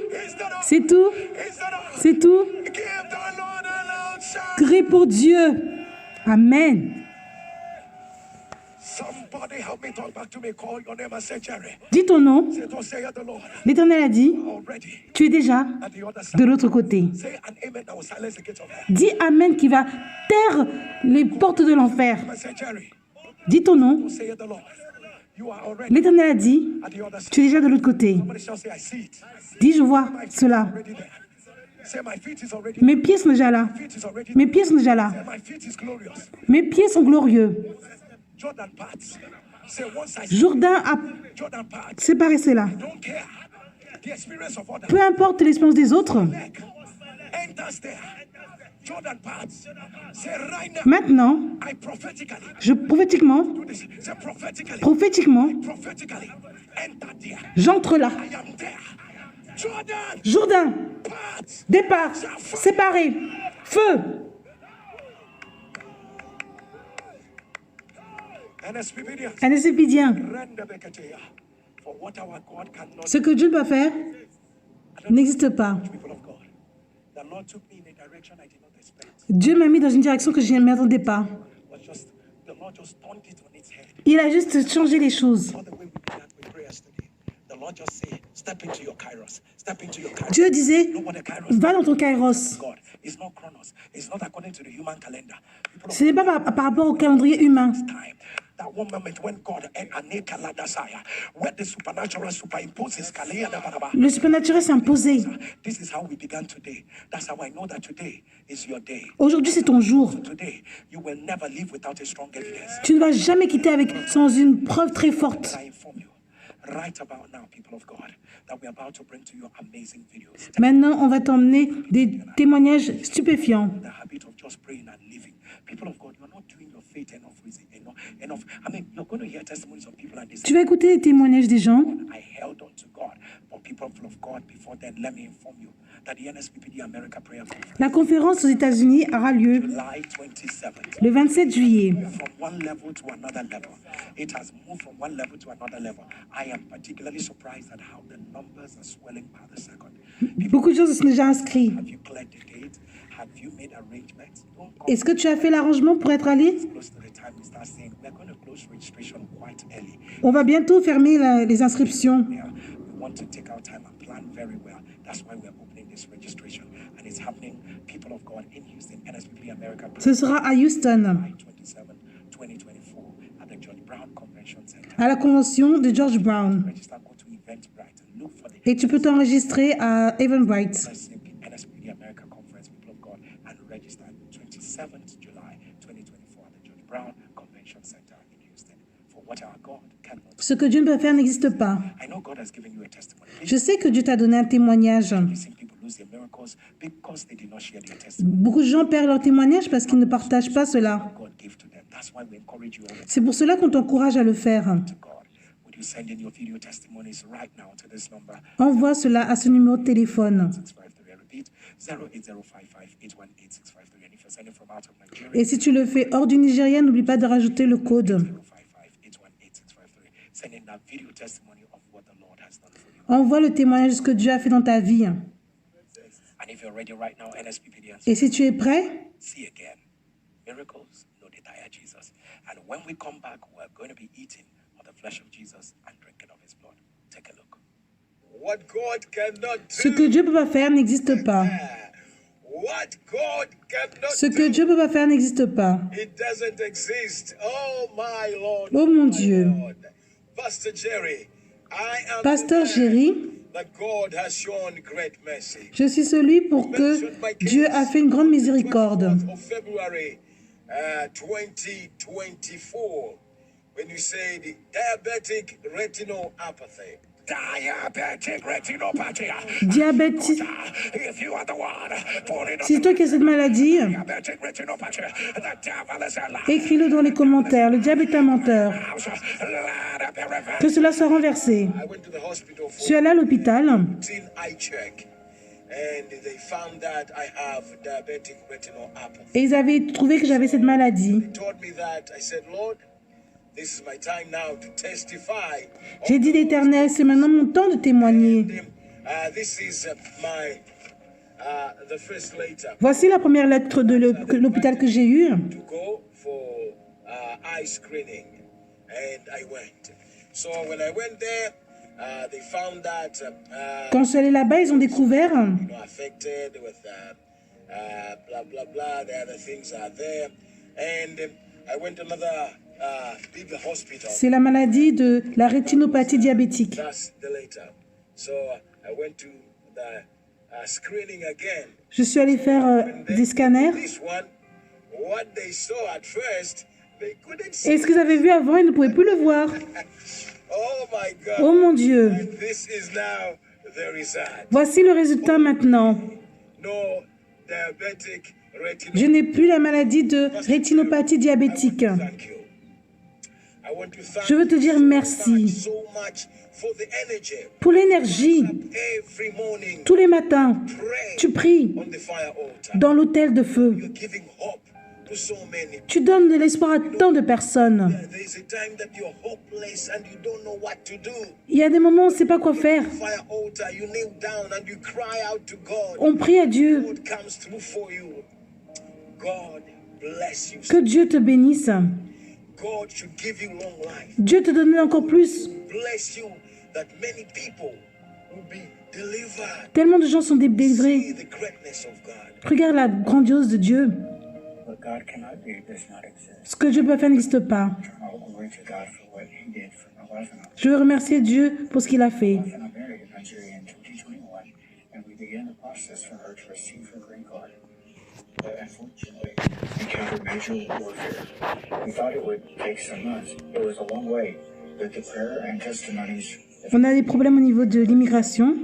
C'est tout? C'est tout? Crie pour Dieu. Amen. Dis ton nom. L'Éternel a dit, tu es déjà de l'autre côté. Dis Amen qui va taire les portes de l'enfer. Dis ton nom. L'Éternel a dit, tu es déjà de l'autre côté. Dis, je vois cela. Mes pieds sont déjà là. Mes pieds sont déjà là. Mes pieds sont glorieux. Jourdain a séparé cela. Peu importe l'expérience des autres. Maintenant, prophétiquement, j'entre là. Jourdain, départ, séparé, feu. Un Éphésien. Ce que Dieu doit faire n'existe pas. Dieu m'a mis dans une direction que je ne m'attendais pas. Il a juste changé les choses. Dieu disait, va dans ton kairos. Ce n'est pas par rapport au calendrier humain. Le supernatural s'est imposé. Aujourd'hui, c'est ton jour. Tu ne vas jamais quitter sans une preuve très forte. Maintenant, on va t'emmener des témoignages stupéfiants. Tu vas écouter les témoignages des gens. La conférence aux États-Unis aura lieu le 27 juillet. Beaucoup de gens se sont déjà inscrits. Est-ce que tu as fait l'arrangement pour être allé? On va bientôt fermer les inscriptions. Ce sera à Houston, à la convention de George Brown. Et tu peux t'enregistrer à Eventbrite. Ce que Dieu ne peut faire n'existe pas. Je sais que Dieu t'a donné un témoignage. Beaucoup de gens perdent leur témoignage parce qu'ils ne partagent pas cela. C'est pour cela qu'on t'encourage à le faire. Envoie cela à ce numéro de téléphone. Et si tu le fais hors du Nigeria, n'oublie pas de rajouter le code. Envoie le témoignage de ce que Dieu a fait dans ta vie. Et si tu es prêt, ce que Dieu ne peut pas faire n'existe pas. Ce que Dieu ne peut pas faire n'existe pas. Oh mon Dieu. Pasteur Jerry, je suis celui pour que Dieu a fait une grande miséricorde. Diabétique. Si c'est toi qui as cette maladie, écris-le dans les commentaires. Le diable est un menteur. Que cela soit renversé. Je suis allé à l'hôpital. Et ils avaient trouvé que j'avais cette maladie. J'ai dit l'Éternel, c'est maintenant mon temps de témoigner. Voici la première lettre de l'hôpital que j'ai eue. Quand je suis allé là-bas, ils ont découvert c'est la maladie de la rétinopathie diabétique. Je suis allé faire des scanners. Et ce qu'ils avaient vu avant, ils ne pouvaient plus le voir. Oh mon Dieu. Voici le résultat maintenant. Je n'ai plus la maladie de rétinopathie diabétique. Je veux te dire merci pour l'énergie. Tous les matins, tu pries dans l'autel de feu. Tu donnes de l'espoir à tant de personnes. Il y a des moments où on ne sait pas quoi faire. On prie à Dieu. Que Dieu te bénisse. Dieu te donne encore plus. Tellement de gens sont délivrés. Regarde la grandiose de Dieu. Ce que Dieu peut faire n'existe pas. Je veux remercier Dieu pour ce qu'il a fait. On a des problèmes au niveau de l'immigration.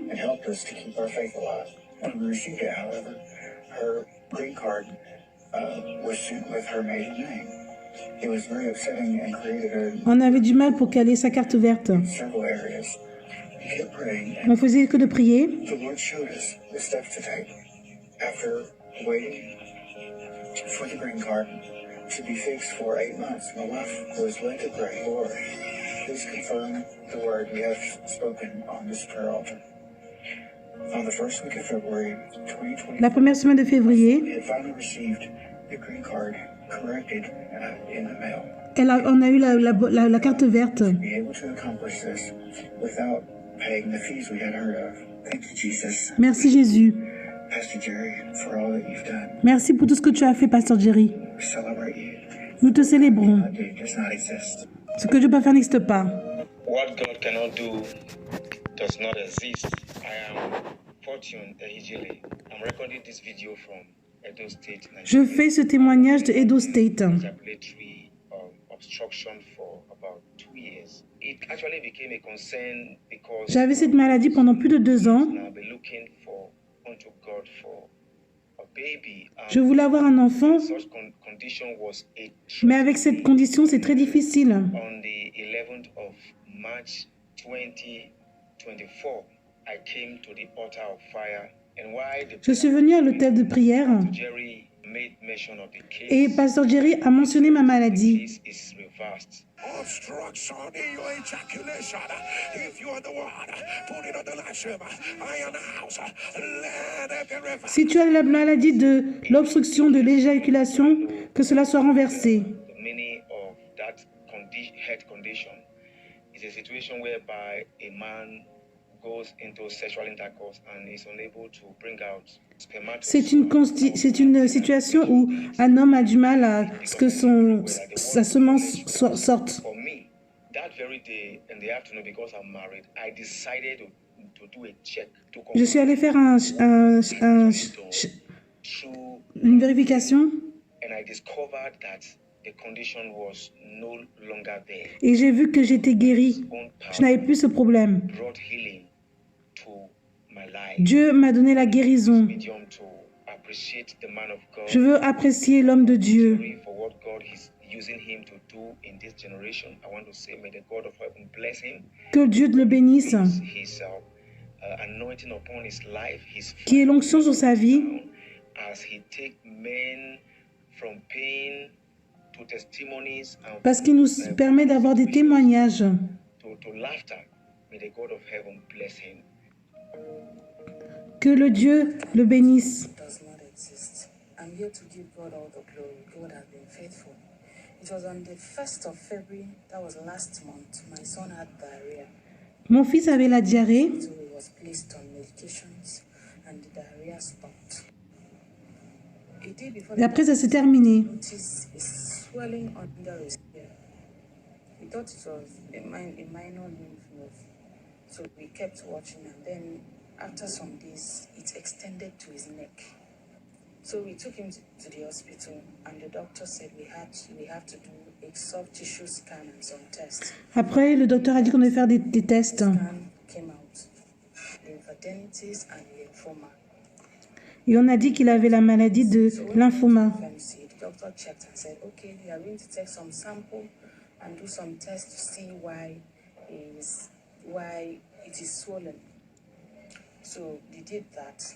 On avait du mal pour caler sa carte verte. On faisait que de prier. La première semaine de février, on a eu la carte verte. Merci Jésus. Merci pour tout ce que tu as fait, Pasteur Jerry. Nous te célébrons. Ce que Dieu peut faire n'existe pas. What God cannot do does not exist. I am Fortune Ehijele. I'm recording this video from Edo State. Je fais ce témoignage de Edo State. J'avais cette maladie pendant plus de 2 ans. Je voulais avoir un enfant, mais avec cette condition, c'est très difficile. Je suis venu à l'hôtel de prière Et Pasteur Jerry a mentionné ma maladie. Obstruction in your ejaculation. If you are the one, put it on the live stream. I announce, let it be reversed. Si tu as la maladie de l'obstruction de l'éjaculation, que cela soit renversé. The meaning of that health condition is a situation whereby a man goes into sexual intercourse and is unable to bring out c'est une situation où un homme a du mal à ce que sa semence sorte. Je suis allée faire une vérification et j'ai vu que j'étais guérie. Je n'avais plus ce problème. Dieu m'a donné la guérison. Je veux apprécier l'homme de Dieu. Que Dieu le bénisse. Qu'il y ait l'onction sur sa vie. Parce qu'il nous permet d'avoir des témoignages. Que le Dieu le bénisse. Mon fils avait la diarrhée. Et après, ça s'est terminé. After some days, it extended to his neck. So we took him to the hospital, and the doctor said we have to do a soft tissue scan and some tests. Après, le docteur a dit qu'on devait faire des tests. The scan came out, lymphadenitis and lymphoma. Et on a dit qu'il avait la maladie de lymphoma. The doctor checked and said, okay, we are going to take some sample and do some tests to see why it is swollen. So they did that.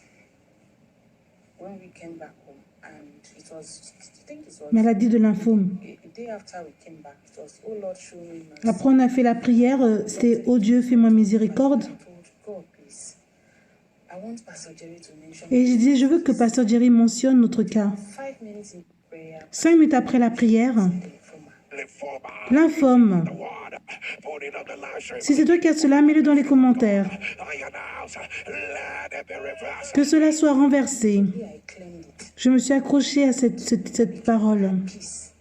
When we came back home, and it was, I think it was Maladie de lymphome. a day after we came back, it was, oh Lord, show me mercy. Après, on a fait la prière. C'était, oh Dieu, fais-moi miséricorde. I told God, please, I want Pastor Jerry to mention. Et j'ai dit, je veux que Pasteur Jerry mentionne notre cas. 5 minutes in prayer. 5 minutes après la prière, lymphome. Si c'est toi qui as cela, mets-le dans les commentaires. Que cela soit renversé. I claimed it. Je me suis accrochée à cette parole. Peace.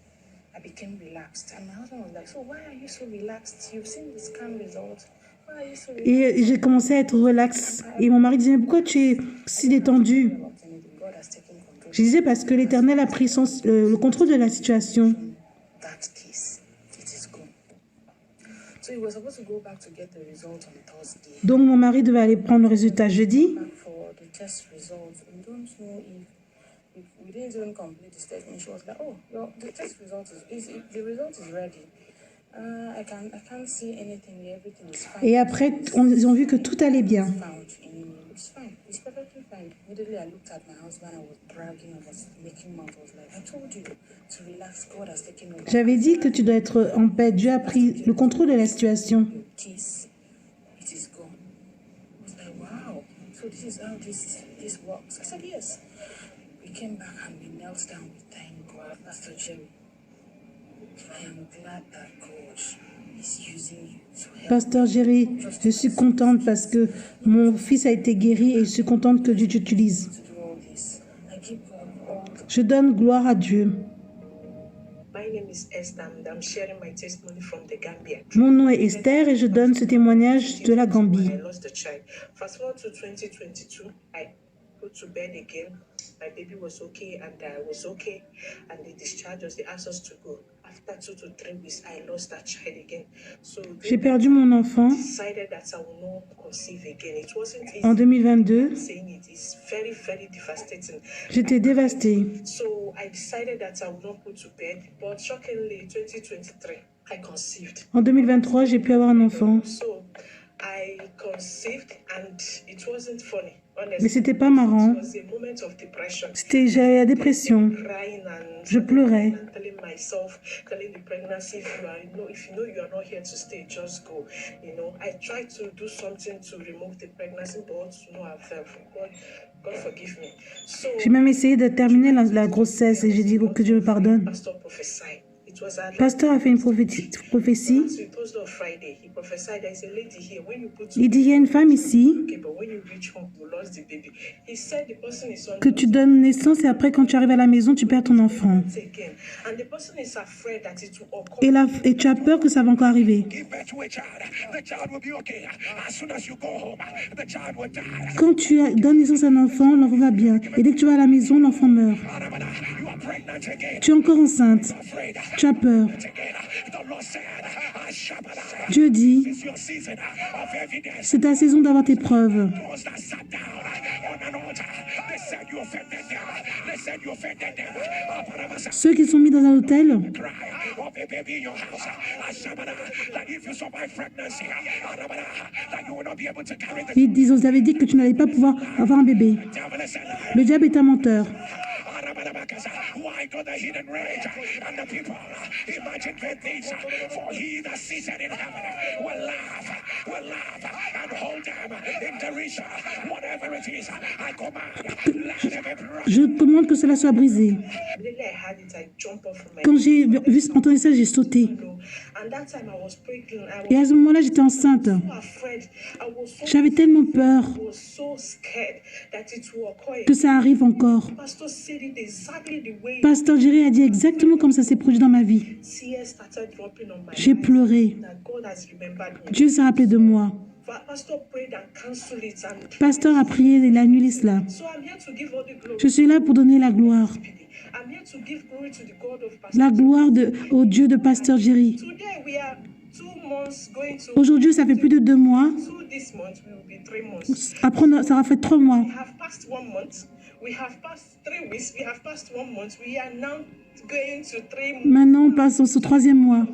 I became relaxed. And my husband was like, so why are you so relaxed? You've seen the scan results. Why are you so relaxed? Et j'ai commencé à être relax. Et mon mari disait, mais pourquoi tu es si détendu? God has taken control. Je disais, parce que l'Éternel a pris le contrôle de la situation. That case, it is gone. So he was supposed to go back to get the result on Thursday. Donc mon mari devait aller prendre le résultat jeudi. Back for the test results. We don't know if we didn't even complete the statement. She was like, oh, the test result the result is ready. I can't see anything. Everything is fine. Et après, ils ont vu que tout allait bien. It's fine. It's perfectly fine. Immediately I looked at my husband. I was bragging. I was making mouth. I was like, I told you to relax. God has taken over. J'avais dit que tu dois être en paix. Dieu a pris le contrôle de la situation. Your kiss, it is gone. I was like, wow. So this is how this works. I said, yes. We came back and we knelt down. We thanked God, Pastor Jerry. I am glad that God is using you to help. Pasteur Jerry, je suis contente parce que mon fils a été guéri et je suis contente que Dieu t'utilise. To do all this. I give God all the. Je donne gloire à Dieu. My name is Esther and I'm sharing my testimony from the Gambia. Mon nom est Esther et je donne ce témoignage de la Gambie. I lost a child. Fast forward to 2022, I put to bed again. My baby was okay and I was okay. And they discharged us. They asked us to go. After 2 to 3 weeks, I lost that child again. So they J'ai perdu mon enfant decided that I will not conceive again. It wasn't easy. en 2022. Saying it is very, very devastating. J'étais dévastée. So I decided that I would not put to bed. But shockingly, 2023, I conceived. En 2023, j'ai pu avoir un enfant. So I conceived and it wasn't funny. Mais c'était pas marrant. J'avais la dépression. Je pleurais. J'ai même essayé de terminer la grossesse et j'ai dit que Dieu me pardonne. Pasteur a fait une prophétie. Il dit, il y a une femme ici que tu donnes naissance et après quand tu arrives à la maison, tu perds ton enfant. Et tu as peur que ça va encore arriver. Quand tu donnes naissance à un enfant, l'enfant va bien. Et dès que tu vas à la maison, l'enfant meurt. Tu es encore enceinte. Tu as peur. Dieu dit, c'est ta saison d'avoir tes preuves. Ceux qui sont mis dans un hôtel, ils vous avaient dit que tu n'allais pas pouvoir avoir un bébé. Le diable est un menteur. Why go the hidden rage and the people imagine great things? For he that seated in heaven will laugh and hold them in derision. Whatever it is, I command, let it be broken. Je commande que cela soit brisé. Quand j'ai entendu ça, j'ai sauté. Et à ce moment-là, j'étais enceinte. J'avais tellement peur que ça arrive encore. Pasteur Jerry a dit exactement comme ça s'est produit dans ma vie. J'ai pleuré. Dieu s'est rappelé de moi. Pasteur a prié la nuit cela. Je suis là pour donner la gloire. La gloire au Dieu de Pasteur Jerry. Aujourd'hui, ça fait plus de 2 mois. Après, ça aura fait 3 mois. Maintenant, on passe au 3e mois.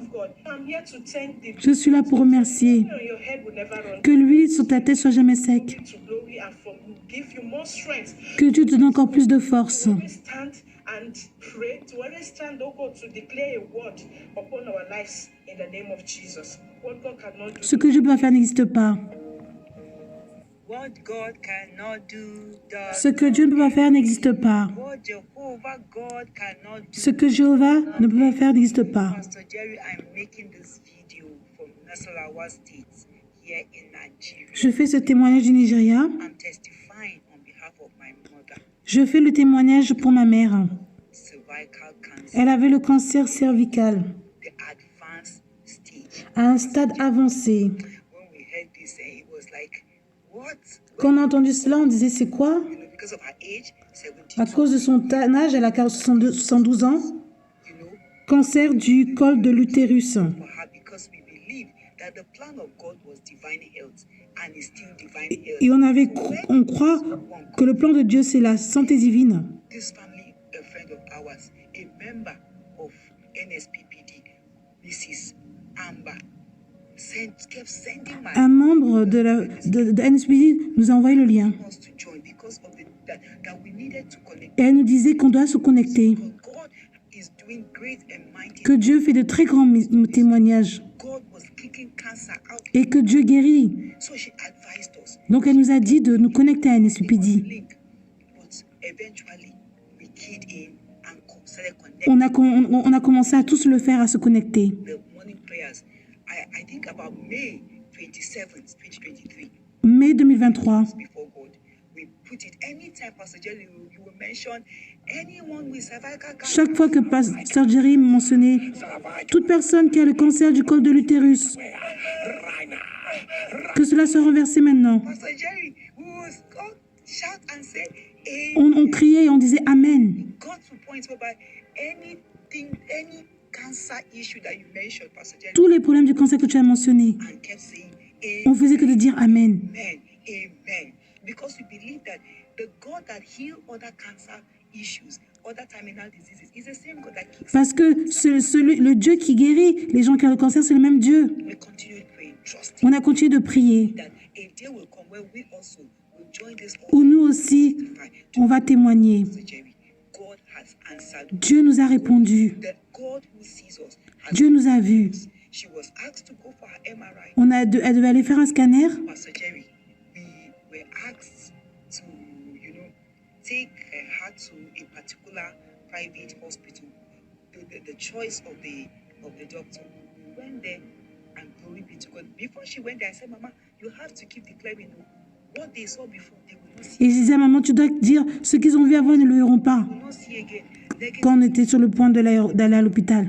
Je suis là pour remercier. Que l'huile sur ta tête soit jamais sec. Que Dieu te donne encore plus de force. Ce que Dieu peut faire n'existe pas. Ce que Dieu ne peut pas faire n'existe pas. Ce que Jéhovah ne peut pas faire n'existe pas. Je fais ce témoignage du Nigeria. Je fais le témoignage pour ma mère. Elle avait le cancer cervical à un stade avancé. Quand on a entendu cela, on disait c'est quoi? À cause de son âge, elle a 72 ans, cancer du col de l'utérus. Et on croit que le plan de Dieu, c'est la santé divine. Un membre de NSPD nous a envoyé le lien. Et elle nous disait qu'on doit se connecter. Que Dieu fait de très grands témoignages. Et que Dieu guérit. Donc elle nous a dit de nous connecter à NSPD. On a commencé à tous le faire, à se connecter. Mai 2023. Chaque fois que Pasteur Jerry mentionnait toute personne qui a le cancer du col de l'utérus, que cela soit renversé maintenant. On criait et on disait Amen. Tous les problèmes du cancer que tu as mentionnés, on faisait que de dire Amen. Parce que le Dieu qui guérit les gens qui ont le cancer, c'est le même Dieu. On a continué de prier. où nous aussi, on va témoigner. Dieu nous a répondu. Dieu nous a vus. Elle devait aller faire un scanner. Take her to a particular private hospital, the choice of the doctor. We went there, and glory be to God. Before she went there, I said, Mama, you have to keep declaring what they saw before. They will not see. Et je disais, maman, tu dois dire, ce qu'ils ont vu avant, ils ne le verront pas. Quand on était sur le point d'aller à l'hôpital.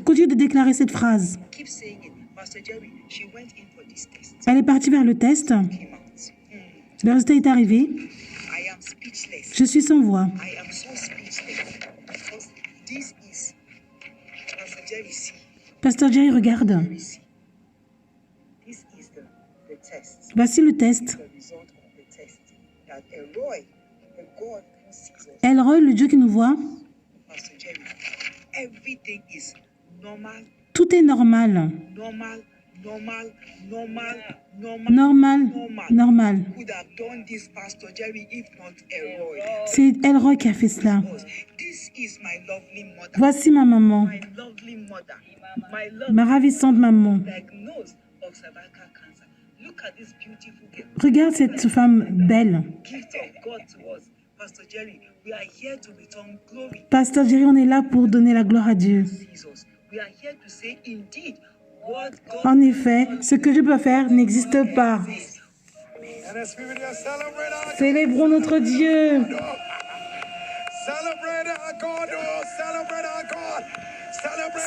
Continue de déclarer cette phrase. Elle est partie vers le test. Le résultat est arrivé. Je suis sans voix. Pasteur Jerry, regarde. Voici le test. Elroy, le Dieu qui nous voit, tout est normal. Normal. C'est Elroy qui a fait cela. Voici ma maman, ma ravissante maman. Regarde cette femme belle. Pasteur Jerry, on est là pour donner la gloire à Dieu. En effet, ce que Dieu peut faire n'existe pas. Célébrons notre Dieu.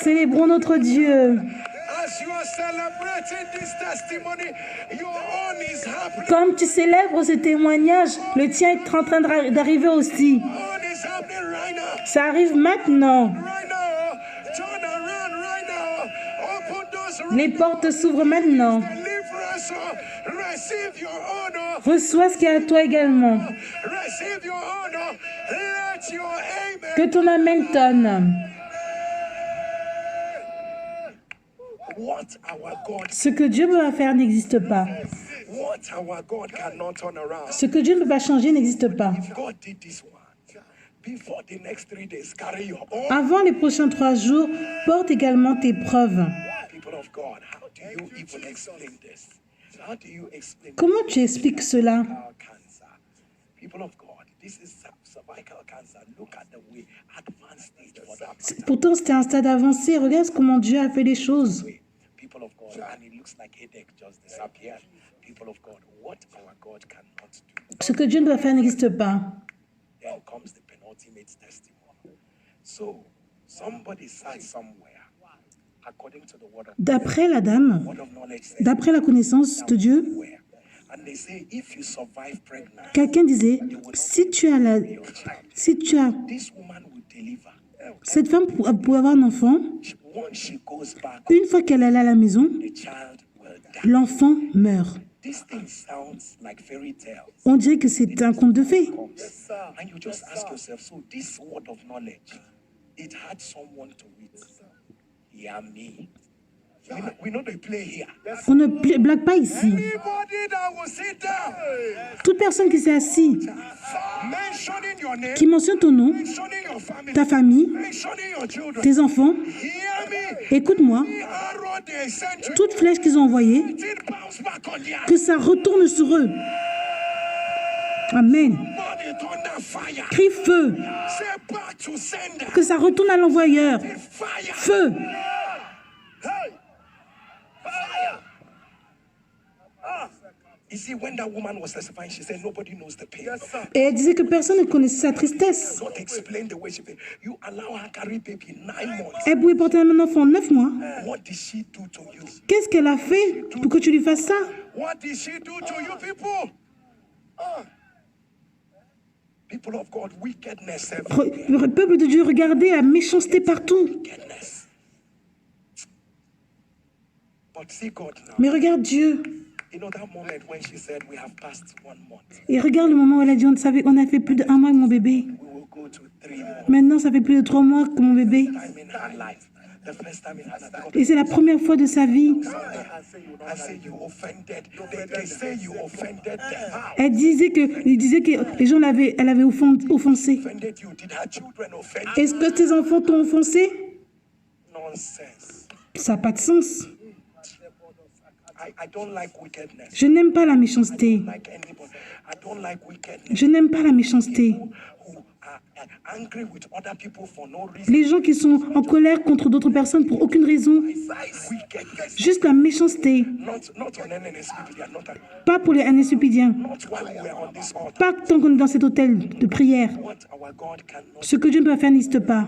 Célébrons notre Dieu. Comme tu célèbres ce témoignage, le tien est en train d'arriver aussi. Ça arrive maintenant. Les portes s'ouvrent maintenant. Reçois ce qui est à toi également. Que ton amen tonne. Ce que Dieu peut faire n'existe pas. Ce que Dieu ne peut pas changer n'existe pas. Avant les prochains 3 jours, porte également tes preuves. Comment tu expliques cela? Pourtant, c'était un stade avancé. Regarde comment Dieu a fait les choses. Ce que Dieu ne peut faire n'existe pas. D'après la dame, d'après la connaissance de Dieu, quelqu'un disait, si tu as cette femme pour avoir un enfant, une fois qu'elle est à la maison, l'enfant meurt. On dirait que c'est un conte de fées. On ne blague pas ici. Toute personne qui s'est assise, qui mentionne ton nom, ta famille, tes enfants, écoute-moi, toute flèche qu'ils ont envoyée, que ça retourne sur eux. Amen. Crie feu. Que ça retourne à l'envoyeur. Feu. Et elle disait que personne ne connaissait sa tristesse. Elle pouvait porter un enfant 9 mois. Qu'est-ce qu'elle a fait pour que tu lui fasses ça? Le peuple de Dieu, regardez la méchanceté partout. Mais regarde Dieu. Et regarde le moment où elle a dit, on a fait plus d'1 mois avec mon bébé. Maintenant, ça fait plus de 3 mois que mon bébé. The first time in Hannah, Et c'est la première fois de sa vie. I say you offended. They say you offended them. How? Il disait que les gens elle avait offensé. Offended you? Did her children offend you? Est-ce que tes enfants t'ont offensé? Nonsense. Ça n'a pas de sens. I don't like wickedness. Je n'aime pas la méchanceté. Like anybody. I don't like wickedness. Je n'aime pas la méchanceté. Who are angry with other people for no reason. Les gens qui sont en colère contre d'autres personnes pour aucune raison. Wickedness. Juste la méchanceté. Not on NNSP, not Pas pour les NSUPidiens. while we are on this altar. Pas tant qu'on est dans cet hôtel de prière. What our God cannot. Ce que Dieu ne peut faire n'existe pas.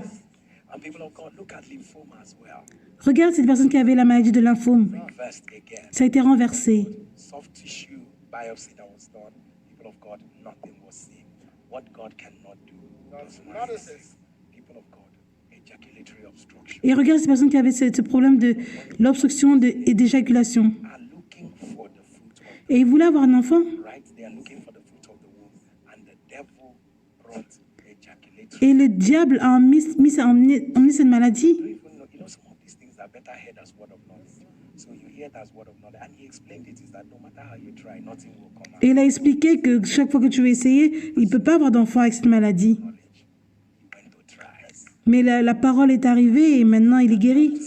And people of God, look at lymphoma as well. Regarde cette personne qui avait la maladie de lymphome. Reversed again. Ça a été renversé. Soft tissue biopsy that was done. People of God, nothing was seen. What God cannot do does not exist. People of God, ejaculatory obstruction. Et regarde cette personne qui avait ce problème de l'obstruction et d'éjaculation. Are looking for the fruit of Et il voulait avoir un enfant. right. They are looking for the fruit of the womb, and the devil brought ejaculatory. Et le diable a emmené cette maladie. You know, some of these things are better heard as word of knowledge. So you hear it as word of knowledge, and he explained it is that no matter how you try, nothing will come out. Et il a expliqué que chaque fois que tu veux essayer, il ne peut pas avoir d'enfant avec cette maladie. Knowledge. He went to try. Mais la parole est arrivée et maintenant il est guéri.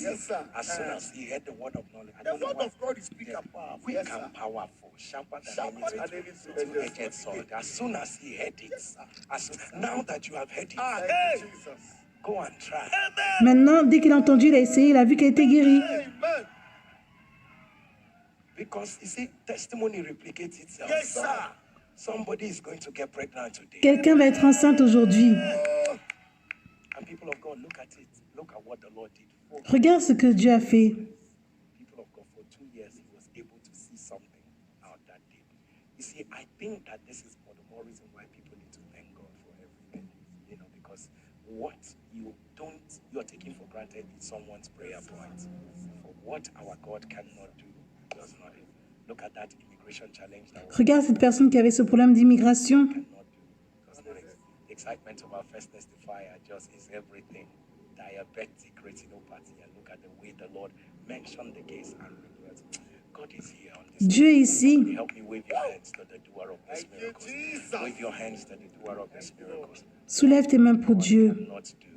As soon as he heard the word of knowledge, I don't know why. Quick and powerful, sharper than any two-edged sword. As soon as he heard it, now that you have heard it, go and try. Maintenant, dès qu'il a entendu, il a essayé, il a vu qu'elle était guérie. Because you see, testimony replicates itself. Somebody is going to get pregnant today. Quelqu'un va être enceinte aujourd'hui. And people of God, look at it. Look at what the Lord did. For Regarde ce que Dieu a fait. people of God, for 2 years, he was able to see something out that day. You see, I think that this is for the more reason why people need to thank God for everything. You know, because what you're taking for granted is someone's prayer point. For what our God cannot do, does not. Look at that immigration challenge that was Regarde cette personne qui avait ce problème d'immigration. cannot do. Does not. The excitement of our first testifier just is everything. Diabetic retinopathy, and look at the way the Lord mentioned the case and regrets. God is here on this. Dieu est ici. Help me wave your hands to the doer of this miracles. Wave your hands to the doer of this miracles. Soulève tes mains pour Dieu. Not do.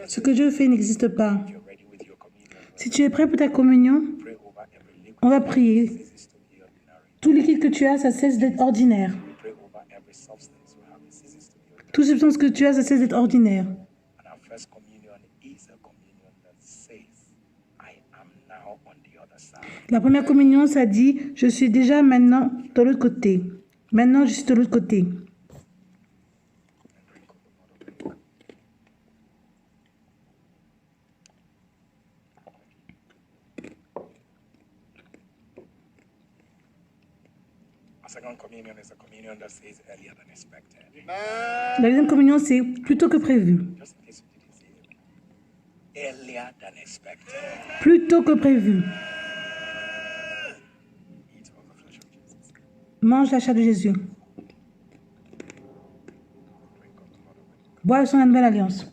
Ce que Dieu fait n'existe pas. You're ready with your communion. Si tu es prêt pour ta communion, Pray over every liquid on va prier. that ceases to be ordinary. Tout liquide que tu as, ça cesse d'être ordinaire. Pray over every substance you have. It ceases to be ordinary. Toute substance que tu as, ça cesse d'être ordinaire. And our first communion is a communion that says, I am now on the other side. La première communion, ça dit, je suis déjà maintenant de l'autre côté. Maintenant, je suis de l'autre côté. Our second communion is a communion that says earlier than expected. La deuxième communion, c'est plutôt que prévu. Just in case you didn't see it. Earlier than expected. Plutôt que prévu. Eat of the flesh of Jesus. Mange la chair de Jésus. Drink of the blood of the Bois le sang de la nouvelle alliance.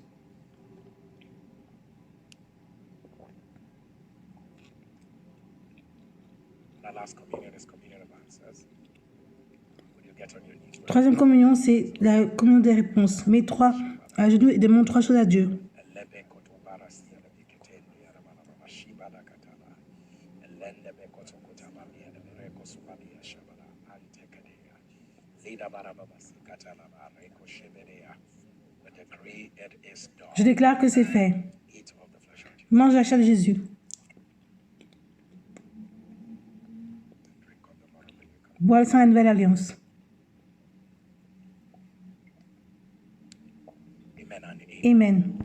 Our last communion is communion of answers. Would you get on your knees? Troisième communion, c'est la communion des réponses. Mets trois à genoux et demande trois choses à Dieu. Elebe koto barasi elebe ketende yarabana baba shiba da katala. Elende be koto kotaba mi elebe reko subali yashabala ante kadeya. Lida bara baba si katala ba reko shebedea. The decree it is done. Je déclare que c'est fait. Eat of the flesh of Jesus. Mange la chair de Jésus. Drink of the blood of the new covenant. Bois le sang de la nouvelle alliance. Amen and amen. Amen.